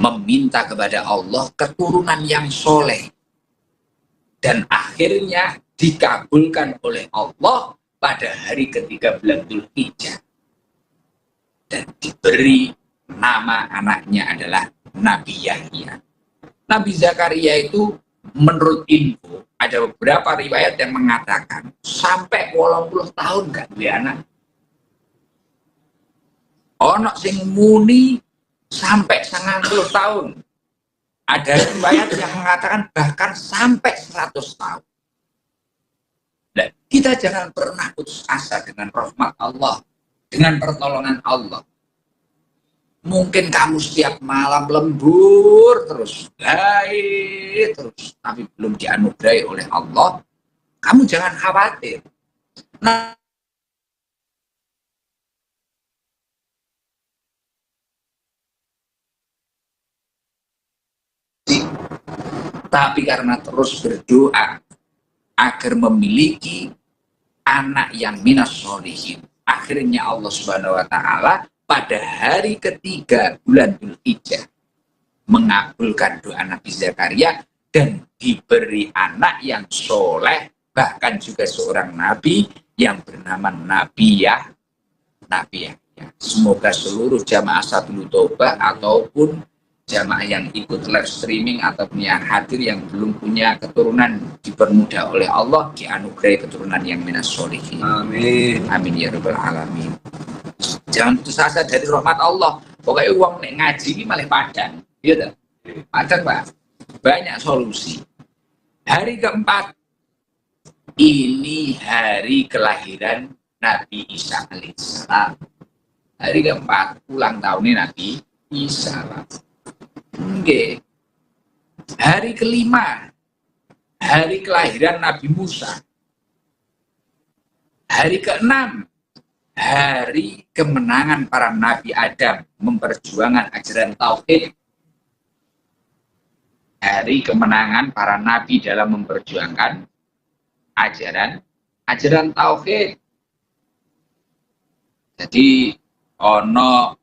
[SPEAKER 1] meminta kepada Allah keturunan yang soleh dan akhirnya dikabulkan oleh Allah pada hari ketiga bulan Dzulhijjah dan diberi nama anaknya adalah Nabi Yahya. Nabi Zakaria itu menurut info ada beberapa riwayat yang mengatakan sampai 80 tahun gak duwe anak. Ono sing muni sampai 90 tahun. Ada riwayat yang mengatakan bahkan sampai 100 tahun. Dan kita jangan pernah putus asa dengan rahmat Allah, dengan pertolongan Allah. Mungkin kamu setiap malam lembur terus, baik terus, tapi belum dianugerahi oleh Allah. Kamu jangan khawatir. Nah, tapi karena terus berdoa agar memiliki anak yang minas sholihin, akhirnya Allah Subhanahu wa Ta'ala pada hari ketiga bulan Dzulhijjah mengabulkan doa Nabi Zakaria dan diberi anak yang soleh, bahkan juga seorang nabi yang bernama Nabi Yahya. Semoga seluruh jamaah Sabilul Taubah ataupun jamaah yang ikut live streaming ataupun yang hadir yang belum punya keturunan dipermudah oleh Allah, dianugerahi keturunan yang minas sholihin. Amin. Amin ya rabbal alamin. Jangan putus asa dari rahmat Allah. Pokoknya uang nek ngaji ini malah padang. Iya tak? Padang Pak. Banyak solusi. Hari keempat ini hari kelahiran Nabi Isa alaihissalam. Hari keempat ulang tahunnya Nabi Isa. Oke. Hari kelima hari kelahiran Nabi Musa. Hari keenam hari kemenangan para Nabi Adam memperjuangkan ajaran Tauhid. Hari kemenangan para Nabi dalam memperjuangkan ajaran Tauhid. Jadi ono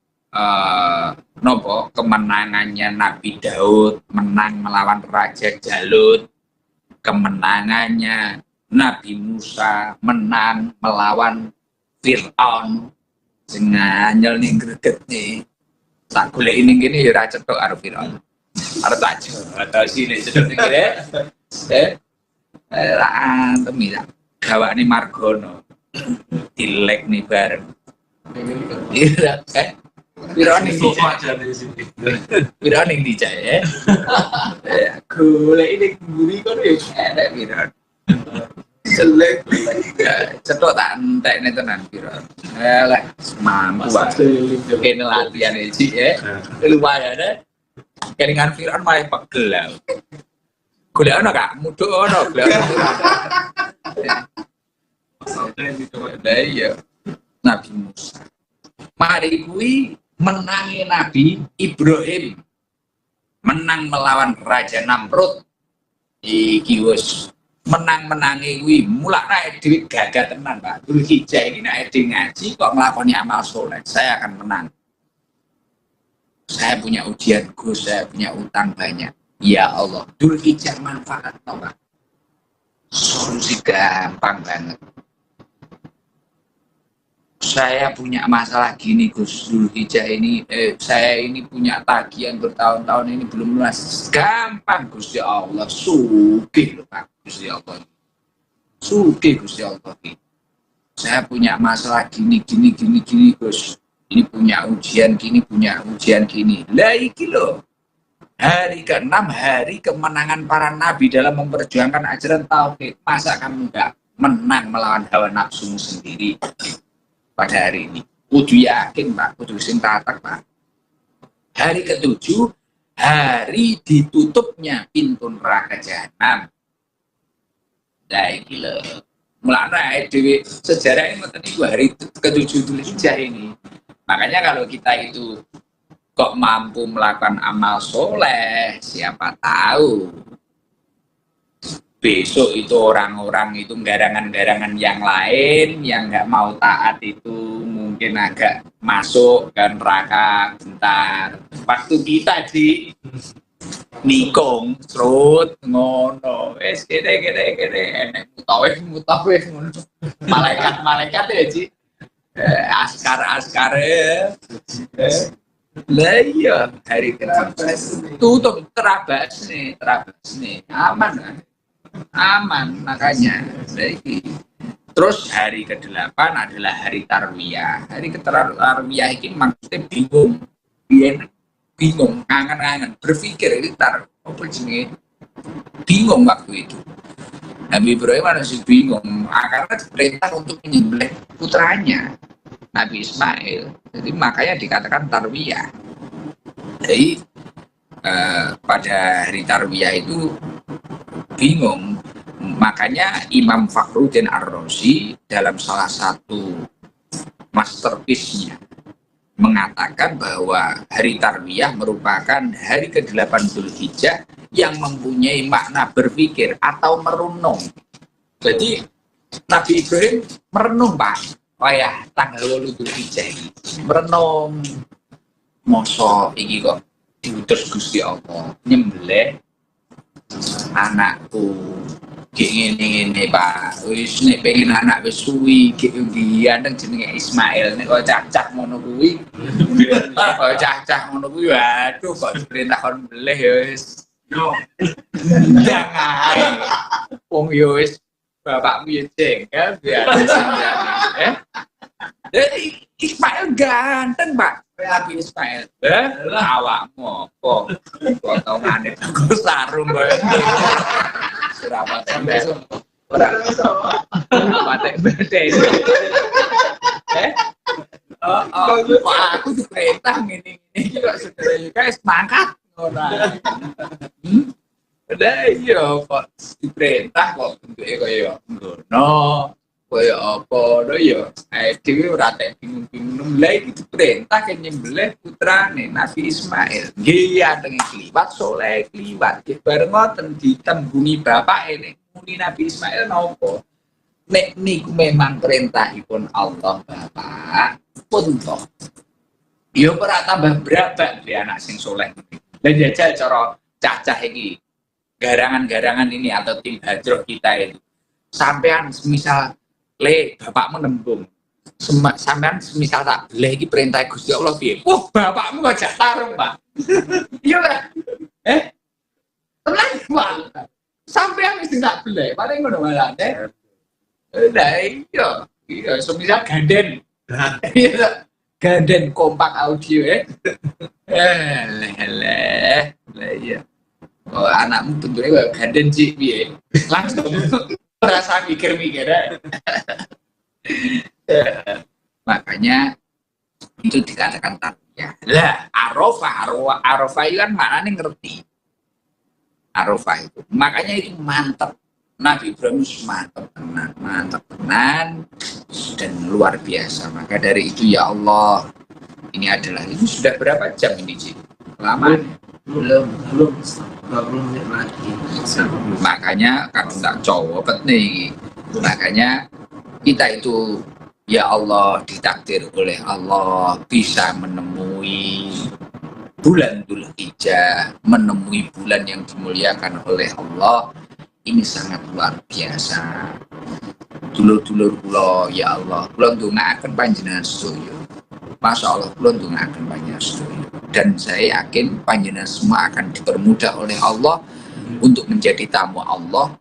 [SPEAKER 1] nopo kemenangannya Nabi Daud menang melawan Raja Jalut, kemenangannya Nabi Musa menang melawan Fir'aun sing nganyel ning greget nih. Tak golek ini gini ya ra cetok karo Fir'aun. Arep tak atau sini cetok ning kene. Ra antem ya. Gawane Margono. Dilek nih bareng. Iya kan? Pironing
[SPEAKER 2] Sofa aja di sini.
[SPEAKER 1] Pironing dijak ya. Golek ini guri kon yo enek piron. Jelek cetok tak entekne tenan piron. Lah mampu wae. Kene latihan iki ya. Lumayan ya. Kelingan piron malah pegel. Golek ono gak? Muduk ono golek. Lah iya. Nabi Musa. Mari kuwi menangi Nabi Ibrahim. Menang melawan Raja Namrud. Iki wis menang-menangi kuwi mulakne dhewe gagah tenan, Pak. Dzulhijjah iki nek dhewe ngaji kok nglakoni amal soleh, saya akan menang. Saya punya ujian Gus, saya punya utang banyak. Ya Allah, Dzulhijjah manfaat toh, Pak. Solusi gampang banget. Saya punya masalah gini Gus, Dzulhijjah ini saya ini punya tagihan bertahun-tahun ini belum lunas. Gampang Gus ya Allah, sugih loh Pak Gus ya Allah. Sugih Gus ya Allah. Saya punya masalah gini Gus. Ini punya ujian gini, punya ujian gini. Lah iki loh. Hari ke-6 hari kemenangan para nabi dalam memperjuangkan ajaran tauhid. Masa kamu enggak menang melawan hawa nafsumu sendiri? Pada hari ini, kudu yakin Pak, kudu sing tatak Pak. Hari ke-7, hari ditutupnya pintu neraka jahanam. Nah iki lho, mulane dhewe sejarah ini ngoten niku hari ke-7 Dzulhijjah ini. Makanya kalau kita itu kok mampu melakukan amal soleh, siapa tahu besok itu orang-orang itu garangan-garangan yang lain yang nggak mau taat itu mungkin agak masuk ke neraka bentar. Waktu kita di nikung serut ngono wes kene enek mutawif ngono malaikat ya Ci askar lah iya hari tutup terabas nih aman makanya baik. Terus hari ke-8 adalah hari Tarwiyah. Hari Tarwiyah ini maksudnya bingung, kangen berpikir ini apa jenenge bingung waktu itu. Nabi Ibrahim masih bingung karena perintah untuk menyembelih putranya Nabi Ismail. Jadi makanya dikatakan Tarwiyah. Jadi pada hari Tarwiyah itu bingung, makanya Imam Fakhruddin Ar-Razi dalam salah satu masterpiece-nya mengatakan bahwa hari Tarwiyah merupakan hari ke-8 Dzulhijjah yang mempunyai makna berpikir atau merenung. Jadi Nabi Ibrahim merenung Pak, wayah tanggal 8 Dzulhijjah ini merenung, mosok iki kok diutus Gusti Allah nyembelih anakku ngene Pak, wis nek pengen anak wis suwi iki ganteng jenenge Ismail nek kok cacah ngono kuwi. Kok cacah ngono kuwi waduh kok diperintah kon beleh ya wis. Yo. Ndang ae. Wong yo wis bapakmu ya jengkel biar. Jadi Ismail ganteng Pak. Nabi Ismail, awakmu apa? Potongane tuku sarung kowe. Serapat besok. Ora patek bete. Aku diperintah ngene iki kok sedaya guys mangkat ora. Udah iya kok diperintah kok bentuke kaya ngono. Kaya apa lho ya dhewe ora tek bingung-bingung lha iki diperintah kan nyembelih putrane Nabi Ismail. Nggih anteng kliwat soleh kliwat bareng ngoten ditembungi bapake nek muni Nabi Ismail napa nek niku memang perintahipun Allah Bapak pun toh ya ora tambah berabak di anak sing soleh. Lah jajal cara cacah iki garangan-garangan ini atau tim hajroh kita itu sampean misal le bapakmu nembung sampean misal tak beleh iki perintah Gusti Allah piye? Wah, bapakmu kok jak tarung, Pak. Iya lah. Tenang, Pak. Sampean wis tak beleh, paling ngono malah. Lah iya, semisal ganden. Iya. ganden kompak audio ya. Lah iya. Oh, anakmu bentuknya kayak ganden sih, piye? Langsung merasa mikir-mikir. Makanya itu dikatakan tarbiyah. Lah, arafah itu kan maknanya ngerti. Arafah itu. Makanya itu mantap. Nabi Ibrahim mantap tenan dan luar biasa. Maka dari itu ya Allah, ini sudah berapa jam ini sih? Lama? Belum 20 menit lagi. Makanya kalau tak cowok nih, makanya kita itu ya Allah ditakdir oleh Allah bisa menemui bulan Dzulhijjah, menemui bulan yang dimuliakan oleh Allah. Ini sangat luar biasa. Dulur-dulur kula ya Allah, kula ndongaaken panjenengan sedaya. Masya Allah, kula ndongaaken panjenengan sedaya. Dan saya yakin panjenengan semua akan dipermudah oleh Allah untuk menjadi tamu Allah,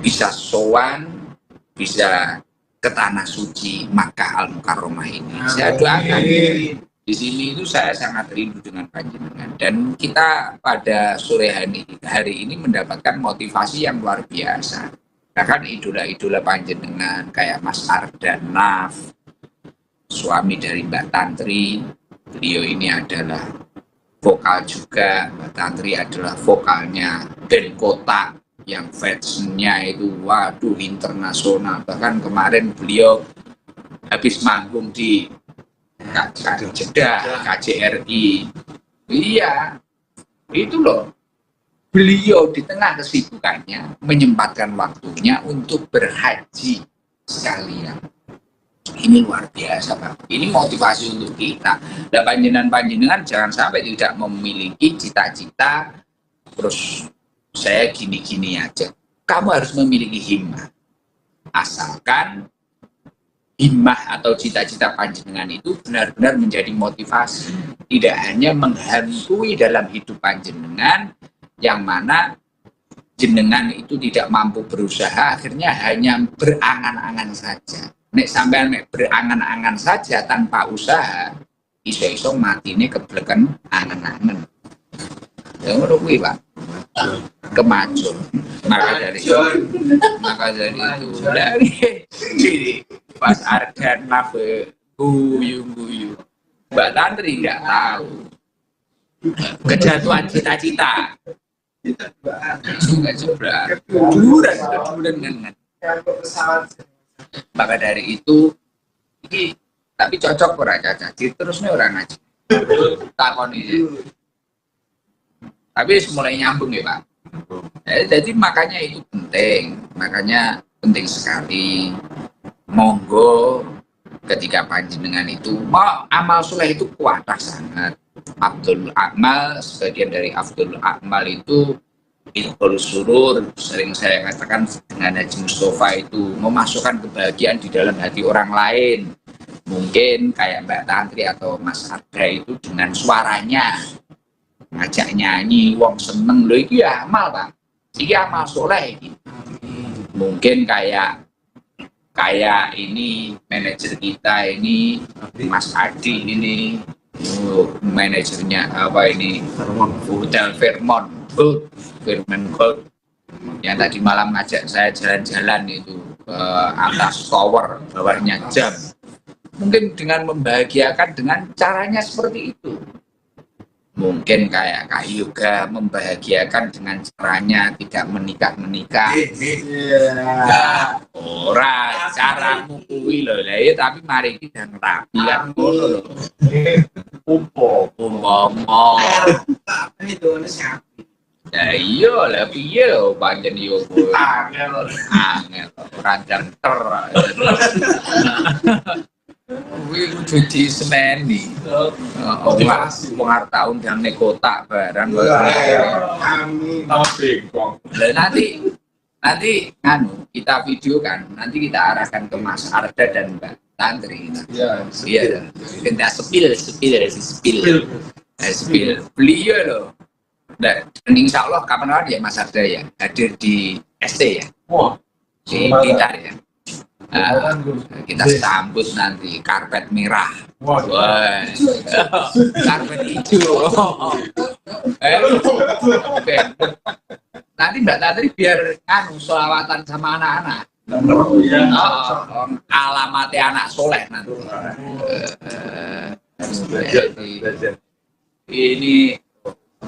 [SPEAKER 1] bisa sowan, bisa ke tanah suci Makkah Al-Mukarramah ini. Saya doakan. Di sini itu saya sangat rindu dengan panjenengan, dan kita pada sore hari ini mendapatkan motivasi yang luar biasa. Bahkan idola-idola panjenengan kayak Mas Ardan Naf, suami dari Mbak Tantri, beliau ini adalah vokal juga. Mbak Tantri adalah vokalnya band Kota yang fans-nya itu waduh internasional. Bahkan kemarin beliau habis manggung di Jeddah, KJRI. Iya, itu loh. Beliau di tengah kesibukannya menyempatkan waktunya untuk berhaji sekalian. Ini luar biasa, Pak. Ini motivasi untuk kita. Dan panjenengan jangan sampai tidak memiliki cita-cita terus saya gini-gini aja. Kamu harus memiliki himmah. Asalkan himmah atau cita-cita panjenengan itu benar-benar menjadi motivasi, tidak hanya menghantui dalam hidup panjenengan yang mana jenengan itu tidak mampu berusaha, akhirnya hanya berangan-angan saja. Nek sampean berangan-angan saja tanpa usaha, iso-iso matine keblekan angan-angan. Ya ngono kuwi, Pak. Kemajuan. Maka dari itu dari Mas Ardan Naf guyu-guyu. Mbak Tantri nggak tahu kejatuhan cita-cita. Nggak sebelah. Keduduran kan. Maka dari itu, ini tapi cocok orang cacat. Terusnya orang ngaji. Takon ini. Tapi mulai nyambung ya, Pak. Jadi makanya itu penting sekali. Monggo ketika panjenengan itu amal soleh itu kuatah sangat. Abdul Amal, sebagian dari Abdul Amal itu Ilhul Surur, sering saya katakan dengan Haji Mustafa itu memasukkan kebahagiaan di dalam hati orang lain. Mungkin kayak Mbak Tantri atau Mas Arda itu dengan suaranya ngajak nyanyi, wong seneng loh, itu ya amal, Pak. Ini amal soleh ini. Mungkin kayak ini manajer kita ini Mas Adi ini, manajernya apa ini Hotel Fairmont Gold yang tadi malam ngajak saya jalan-jalan itu ke atas tower, bawahnya jam. Mungkin dengan membahagiakan dengan caranya seperti itu. Mungkin kayak Kak Yoga membahagiakan dengan caranya tidak menikah. Ora caramu kuwi lho. Lah ya tapi mari kita ngerapi kan ngono lho. Umpama. Itu sapi. Ya iya lah piye pancen yo angel ora janter. Wih, cuci semeni. Wong arep tak undang Kota barang. Amin. Nanti kita video kan. Nanti kita arahkan ke Mas Arda dan Mbak Tantri. Iya. Kita spill. Beliau loh. Dan insya Allah kapan-kapan ya Mas Arda ya hadir di ST ya. Di Blitar ya. Kita sambut nanti karpet merah. Wah, karpet hijau. Oke. Nanti Mbak Tatri biar sholawatan sama anak-anak. Alamatnya anak soleh nanti. Ini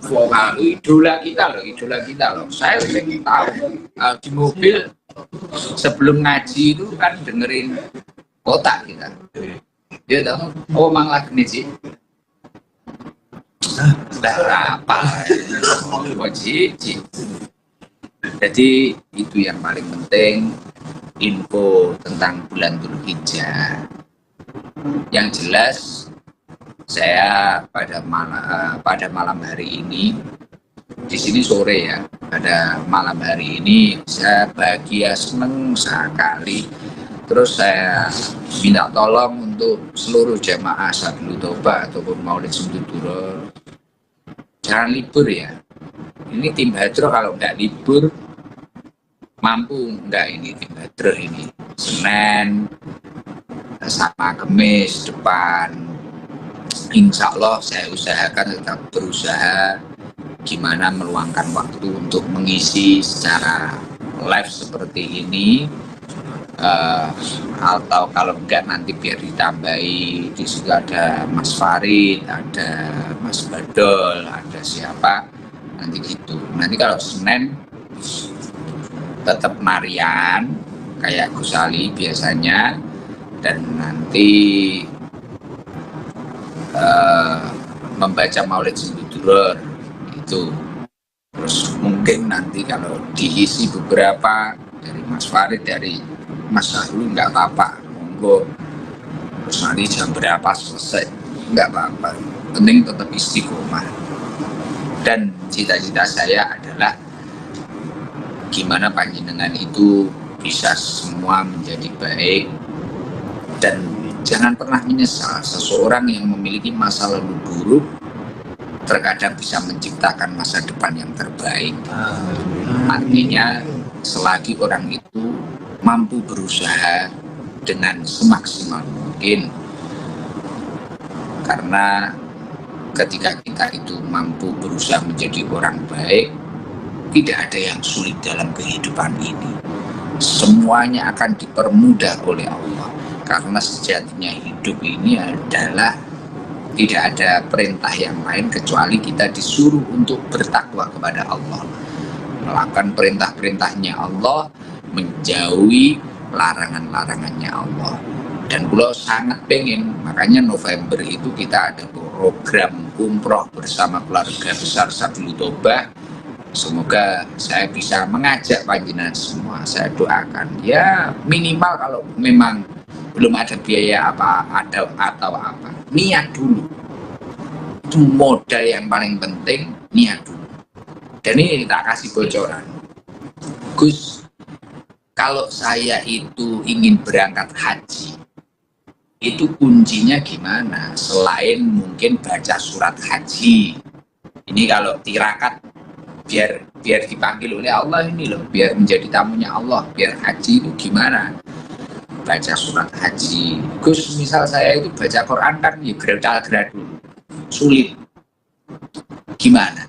[SPEAKER 1] vokal idola kita loh. Saya sering tahu di mobil sebelum ngaji itu kan dengerin kota kita. Dia tahu, oh mang lagi nih sih. Apa? Jadi itu yang paling penting, info tentang bulan Dzulhijjah. Yang jelas saya pada malam hari ini di sini sore ya, pada malam hari ini saya bahagia, seneng sekali. Terus saya minta tolong untuk seluruh jamaah Sabilul Toba ataupun Maulid Sumduduro jangan libur ya. Ini tim Hadroh kalau nggak libur mampu nggak ini tim Hadroh ini Senin sama Kamis depan. Insya Allah saya usahakan tetap berusaha gimana meluangkan waktu untuk mengisi secara live seperti ini, atau kalau enggak nanti biar ditambahi. Di situ ada Mas Farid, ada Mas Badol, ada siapa nanti gitu. Nanti kalau Senin tetap narian kayak Gus Ali biasanya, dan nanti membaca Maulid Sumduduro itu. Terus mungkin nanti kalau diisi beberapa dari Mas Farid, dari Mas Sahrul, nggak apa-apa, monggo. Terus nanti jam berapa selesai nggak apa-apa, penting tetap istiqomah. Dan cita-cita saya adalah gimana panjenengan itu bisa semua menjadi baik, dan jangan pernah menyesal. Seseorang yang memiliki masa lalu buruk terkadang bisa menciptakan masa depan yang terbaik. Artinya selagi orang itu mampu berusaha dengan semaksimal mungkin, karena ketika kita itu mampu berusaha menjadi orang baik, tidak ada yang sulit dalam kehidupan ini. Semuanya akan dipermudah oleh Allah, karena sejatinya hidup ini adalah tidak ada perintah yang lain kecuali kita disuruh untuk bertakwa kepada Allah, melakukan perintah-perintahnya Allah, menjauhi larangan-larangannya Allah. Dan kalau sangat pengen, makanya November itu kita ada program umroh bersama keluarga besar Sabilul Toba. Semoga saya bisa mengajak panjenengan semua. Saya doakan ya minimal kalau memang belum ada biaya atau apa, niat dulu. Itu modal yang paling penting, niat dulu. Dan ini tak kasih bocoran, Gus, kalau saya itu ingin berangkat haji, itu kuncinya gimana? Selain mungkin baca surat haji, ini kalau tirakat biar dipanggil oleh Allah ini loh, biar menjadi tamunya Allah, biar haji itu gimana? Baca surat haji. Gus, misal saya itu baca Quran kan ya gerak dulu, sulit. Gimana?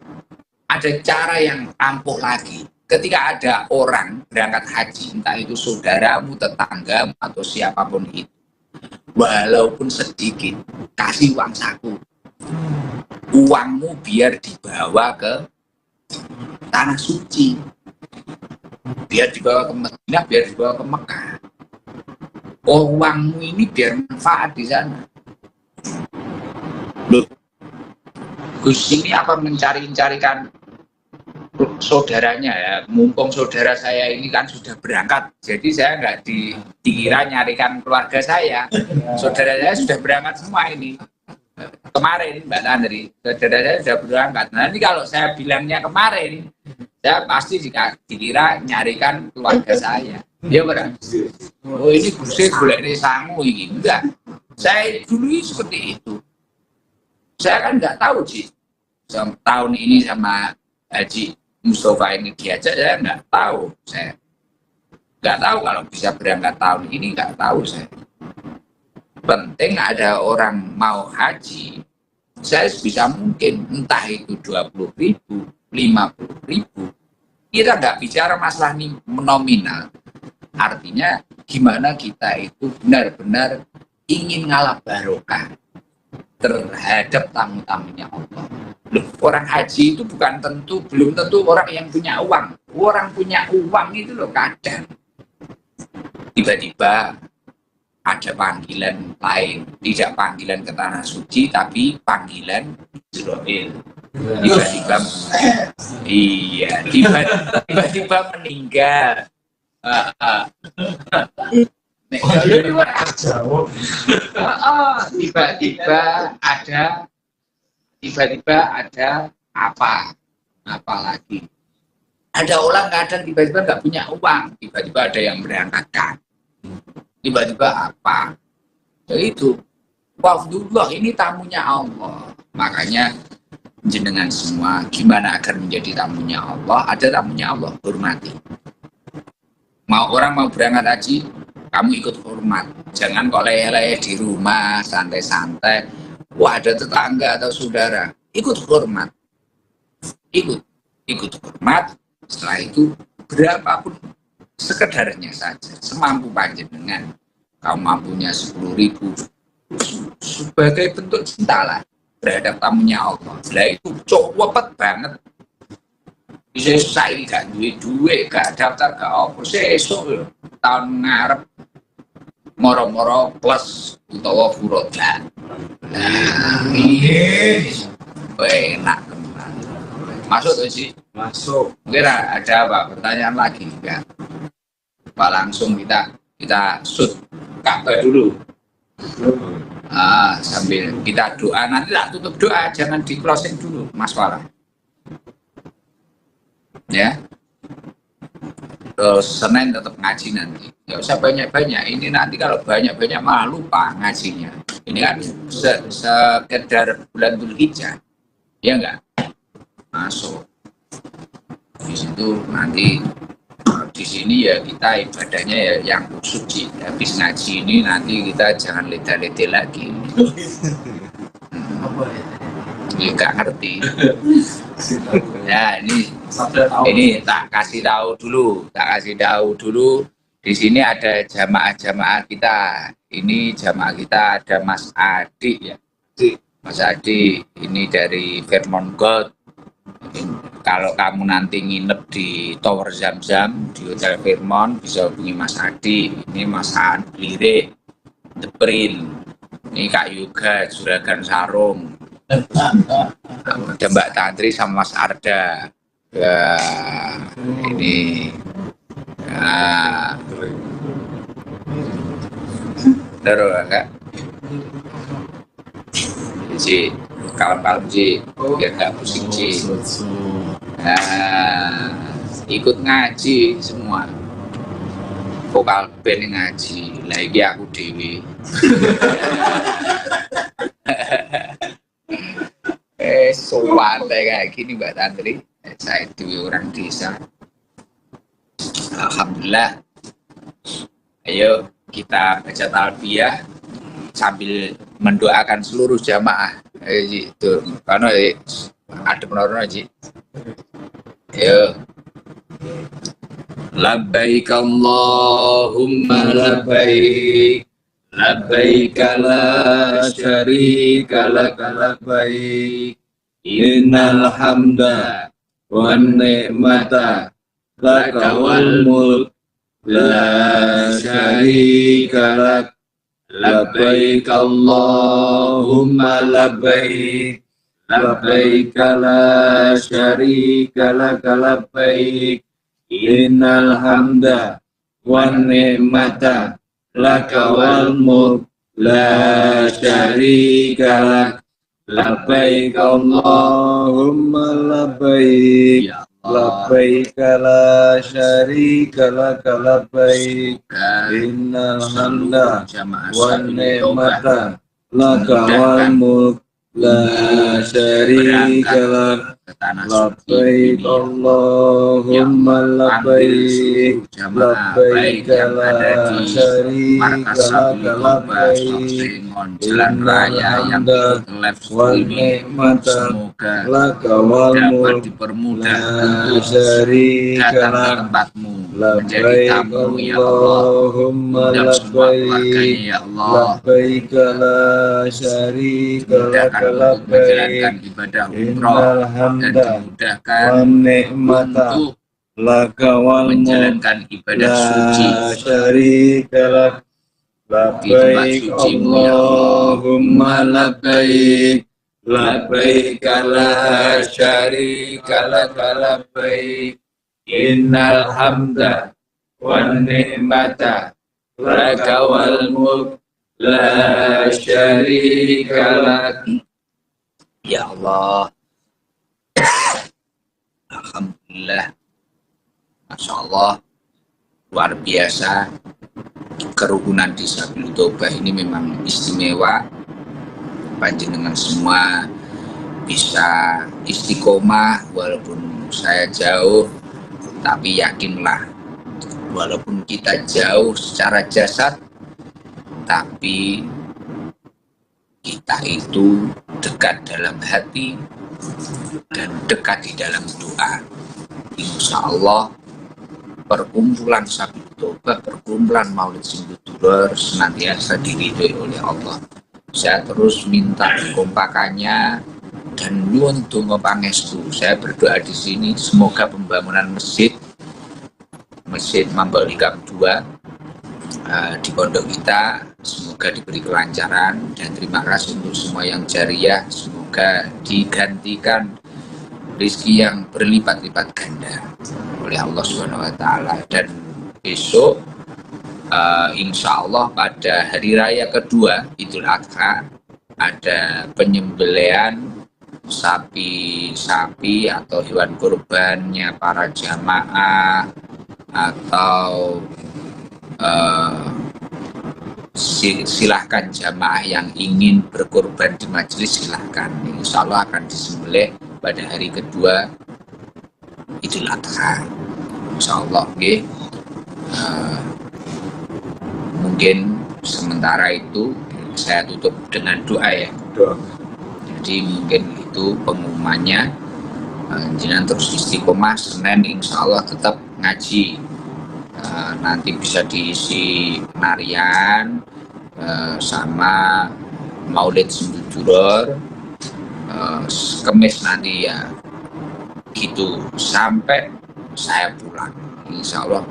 [SPEAKER 1] Ada cara yang ampuh lagi. Ketika ada orang berangkat haji, entah itu saudaramu, tetanggamu, atau siapapun itu, walaupun sedikit, kasih uang saku. Uangmu biar dibawa ke tanah suci, biar dibawa ke Madinah, biar dibawa ke Mekah. Uangmu ini biar manfaat di sana. Loh, Gus ini apa mencari-carikan saudaranya ya? Mumpung saudara saya ini kan sudah berangkat, jadi saya nggak dikira nyarikan keluarga saya. Saudara saya sudah berangkat semua ini. Kemarin Mbak Tandri, saudara saya sudah berangkat. Nanti kalau saya bilangnya kemarin, saya pasti dikira nyarikan keluarga saya. Ya berarti, oh ini Gusir boleh sangu ini, enggak. Saya dulu seperti itu. Saya kan nggak tahu sih. Tahun ini sama Haji Mustafa ini diajak, saya nggak tahu. Saya Nggak tahu kalau bisa berangkat tahun ini, nggak tahu saya. Penting ada orang mau haji, saya bisa mungkin entah itu 20.000, 50.000. Kita nggak bicara masalah nominal. Artinya gimana kita itu benar-benar ingin ngalah barokah terhadap tamu-tamunya Allah. Loh, orang haji itu bukan tentu, belum tentu orang yang punya uang. Orang punya uang itu loh kadang tiba-tiba ada panggilan lain, tidak panggilan ke tanah suci, tapi panggilan Israel. Tiba-tiba, iya, tiba-tiba meninggal. Tiba-tiba ada apa lagi? Ada orang kadang tiba-tiba nggak punya uang, tiba-tiba ada yang berangkatkan. Tiba-tiba apa? Jadi itu, wafdullah ini tamunya Allah. Makanya jenengan semua gimana agar menjadi tamunya Allah? Ada tamunya Allah, hormati. Orang mau berangkat haji, kamu ikut hormat. Jangan kok leleh di rumah, santai-santai. Wah, ada tetangga atau saudara, ikut hormat. Ikut hormat. Setelah itu berapapun sekedarnya saja, semampu panjenengan. Kamu mampunya 10.000 sebagai bentuk cinta lah terhadap tamunya Allah. Lah itu cepet banget. Bisa saya gak duit, gak daftar, gak apa. Sesuk tahun ngarep moro-moro plus utawa furodan. Nah, enak teman. Masuk tuh sih. Masuk. Kira ada apa? Pertanyaan lagi enggak? Pak langsung kita shoot Ka'bah dulu. Sambil kita doa, nanti tak tutup doa, jangan di closing dulu, Mas Wala. Ya. Terus Senin tetap ngaji nanti. Nggak usah banyak-banyak. Ini nanti kalau banyak-banyak malah lupa ngajinya. Ini kan sekedar bulan Dzulhijjah. Ya enggak? Masuk. Di situ nanti di sini ya kita ibadahnya ya yang suci. Habis ngaji ini nanti kita jangan lete-lete lagi. Ya nggak ngerti. Ya ini tak kasih tahu dulu. Di sini ada jamaah kita. Ini jamaah kita ada Mas Adi ya. Mas Adi ini dari Vermont Gold. Kalau kamu nanti nginep di Tower Zam-Zam di Hotel Vermont bisa hubungi Mas Adi. Ini Mas Aan Blirik, The Prin. Ini Kak Yuga, Juragan Sarung. Ada Mbak Tantri sama Mas Arda. Ya, ini. Nah. Terus Kak. Ji, kalem-kalem Ji, biar nggak pusing Ji. Nah, ikut ngaji semua. Vokal band ngaji, lagi aku dewi. Santai kayak gini Mbak Tantri. Saya dewi orang desa. Alhamdulillah. Ayo kita baca talbiyah sambil mendoakan seluruh jamaah. Itu karena ada penonton aja. Ayo. Labbaik Allahumma labbaik. Labbaik la syarika lak labbaik. Innal hamda wan ni'mata laka wal mulk la syarika lak. Labbaik Allahumma labbaik. Labbaik la syarika lak labbaik. Innal hamda wan ni'mata laka wal mulk la syarika lak. Labbaik Allahumma labbaik. Labbaik la syarika lak labbaik. Innal hamda wan ni'mata laka wal mulk la syarika lak. ke tanah
[SPEAKER 2] Labbaik
[SPEAKER 1] suci ini.
[SPEAKER 2] Allahumma labbaik, labbaik
[SPEAKER 1] yang ada
[SPEAKER 2] la
[SPEAKER 1] di
[SPEAKER 2] syarika
[SPEAKER 1] markas
[SPEAKER 2] laka
[SPEAKER 1] Sabil Toba
[SPEAKER 2] labbaik,
[SPEAKER 1] Sotengon Jalan
[SPEAKER 2] innal
[SPEAKER 1] Raya yang
[SPEAKER 2] hamda
[SPEAKER 1] ikut live
[SPEAKER 2] wan
[SPEAKER 1] streaming,
[SPEAKER 2] ni'mata
[SPEAKER 1] semoga
[SPEAKER 2] laka wal
[SPEAKER 1] dapat
[SPEAKER 2] mulk
[SPEAKER 1] dipermudah
[SPEAKER 2] la
[SPEAKER 1] untuk
[SPEAKER 2] syarika
[SPEAKER 1] datang ke
[SPEAKER 2] lak.
[SPEAKER 1] tempatmu menjadi
[SPEAKER 2] Labbaik
[SPEAKER 1] tamu ya Allah.
[SPEAKER 2] Allahumma
[SPEAKER 1] Undang semua keluarganya
[SPEAKER 2] labbaik,
[SPEAKER 1] ya Allah.
[SPEAKER 2] labbaik la syarika laka
[SPEAKER 1] Dimudahkan untuk menjalankan
[SPEAKER 2] labbaik,
[SPEAKER 1] ibadah umroh
[SPEAKER 2] innal
[SPEAKER 1] dan
[SPEAKER 2] hamda
[SPEAKER 1] dimudahkan
[SPEAKER 2] wan ni'mata
[SPEAKER 1] untuk
[SPEAKER 2] laka wal mulk
[SPEAKER 1] menjalankan ibadah
[SPEAKER 2] la
[SPEAKER 1] suci
[SPEAKER 2] syarika lak.
[SPEAKER 1] di tempat
[SPEAKER 2] Labbaik
[SPEAKER 1] suci-Mu ya Allah.
[SPEAKER 2] Allahumma labbaik, labbaik la syarika laka labbaik, innal hamda wan ni'mata laka wal mulk la syarika lak.
[SPEAKER 1] Ya Allah, alhamdulillah, Masya Allah, luar biasa. Kerukunan di Sabil Toba ini memang istimewa. Panjenengan semua bisa istiqomah walaupun saya jauh, tapi yakinlah walaupun kita jauh secara jasad, tapi kita itu dekat dalam hati dan dekat di dalam doa. Insya Allah perkumpulan Sabil Toba, perkumpulan Maulid Singgutuler senantiasa diridhoi oleh Allah. Saya terus minta kekompakannya dan nyuwun donga pangestu. Saya berdoa di sini semoga pembangunan masjid Mambalikam 2 di pondok kita semoga diberi kelancaran, dan terima kasih untuk semua yang jariah, semoga digantikan rezeki yang berlipat-lipat ganda oleh Allah SWT. Dan besok insya Allah pada hari raya kedua Idul Adha ada penyembelihan sapi atau hewan kurbannya para jamaah, atau silahkan jamaah yang ingin berkorban di majelis, silahkan. Insya Allah akan disembelih pada hari kedua Idul Adha, insya Allah. Okay. Mungkin sementara itu saya tutup dengan doa ya. Jadi mungkin itu pengumumannya. Jangan terus istiqomah, Senin insya Allah tetap ngaji. Nanti bisa diisi penarian sama Maulid Singgutuler. Kemis nanti ya gitu sampai saya pulang. Insya Allah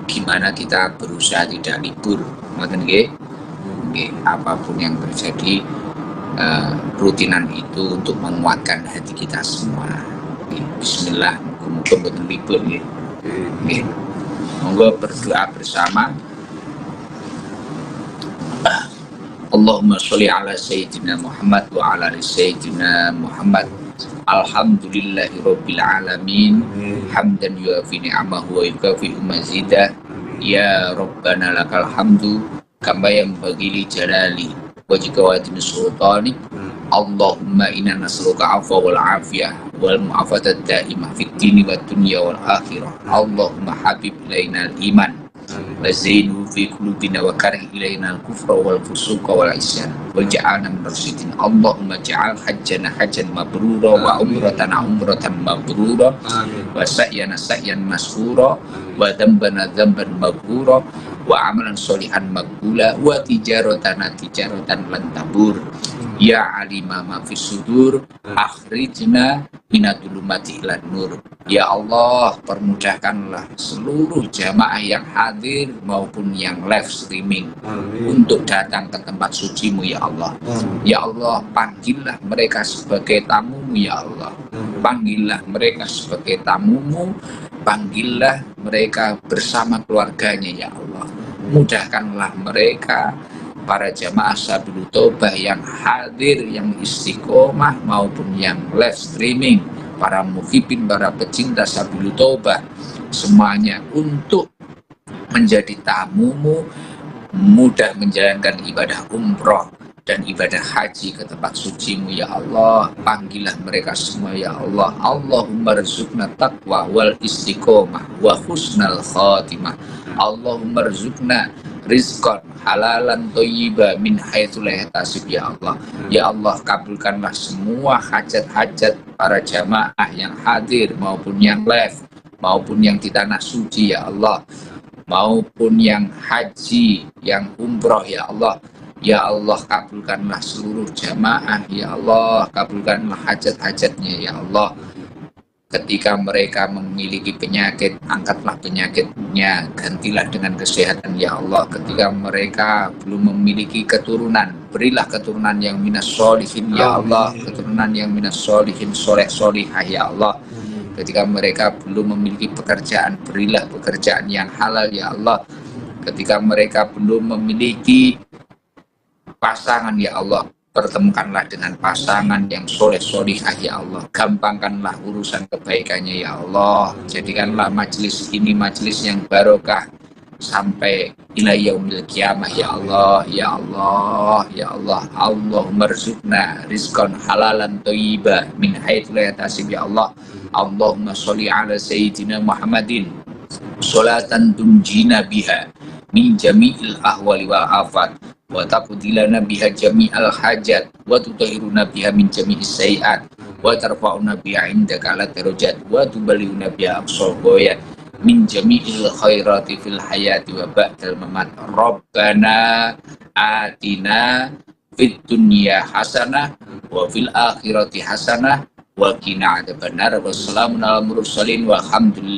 [SPEAKER 1] gimana kita berusaha tidak libur, apapun yang terjadi, rutinan itu untuk menguatkan hati kita semua. Bismillah, mudah-mudahan betul libur. Monggo berdoa bersama. Allahumma sholli ala Sayyidina Muhammad wa ala ali Sayyidina Muhammad. Alhamdulillahi Rabbil Alamin. Hamdan yuafi ni'amahu wa yukafi'u mazidah. Ya Rabbana lakal hamdu kama yanbaghi li jalali wajhika wa azimi sultanik. Allahumma inna nas'aluka afwa wal afiyah wal mu'afata daimah fid dini wad dunya wal akhirah. Allahumma habib ilaina al iman wa zainu fi qulubina wa karih ilaina al kufra wal fusuqa wal isyan wal ja'alna min rasyidin. Allahumma ja'al hajjana hajjan mabrura wa umratana umratan mabrura wa sa'yana sa'yan masrura wa dhanbana dhanban maghfura wa amalan sholihan maqbula wa tijaratana tijaratan lan tabur. Ya alima ma fis sudur akhrijna minadulumati ilan nur. Ya Allah, permudahkanlah seluruh jamaah yang hadir maupun yang live streaming untuk datang ke tempat suci-Mu ya Allah. Ya Allah, panggillah mereka sebagai tamu-Mu ya Allah. Panggillah mereka sebagai tamu-Mu, panggillah mereka bersama keluarganya ya Allah. Mudahkanlah mereka, para jamaah Sabil Toba yang hadir, yang istiqomah maupun yang live streaming, para muhibin, para pecinta Sabil Toba, semuanya untuk menjadi tamu-Mu, mudah menjalankan ibadah umroh dan ibadah haji ke tempat suci-Mu ya Allah. Panggillah mereka semua ya Allah. Allahumma rizukna taqwa wal istiqomah wa husnal khatimah. Allahumma rizukna rizqan halalan thayyiba min haitsu la yahtasib ya Allah. Ya Allah, kabulkanlah semua hajat-hajat para jamaah yang hadir maupun yang live maupun yang di tanah suci ya Allah, maupun yang haji, yang umroh ya Allah. Ya Allah, kabulkanlah seluruh jamaah ya Allah, kabulkanlah hajat-hajatnya ya Allah. Ketika mereka memiliki penyakit, angkatlah penyakitnya, gantilah dengan kesehatan ya Allah. Ketika mereka belum memiliki keturunan, berilah keturunan yang minas solihin ya Allah, keturunan yang minas solihin, soleh solihah ya Allah. Ketika mereka belum memiliki pekerjaan, berilah pekerjaan yang halal ya Allah. Ketika mereka belum memiliki pasangan ya Allah, pertemukanlah dengan pasangan yang soleh solihah ya Allah. Gampangkanlah urusan kebaikannya ya Allah. Jadikanlah majelis ini majelis yang barokah sampai ila yaumil qiyamah ya Allah, ya Allah, ya Allah. Allahumma rizqna rizqan halalan thayyiba min haitsu la yahtasib ya Allah. Allahumma sholli ala sayyidina Muhammadin sholatan tunjina biha min jami'il ahwali wal afat wa taqdilana biha jami'al hajat wa tutahhiruna biha min jami'is sayiat wa tarfa'una biha indaka ala darajat wa tuballighuna biha aqsal ghayat min jami'il khairati fil hayati wa ba'dal mamat. Rabbana atina fid dunya hasanah wa fil akhirati hasanah wa qina adzabannar. Wassalamu ala mursalin walhamdulillah.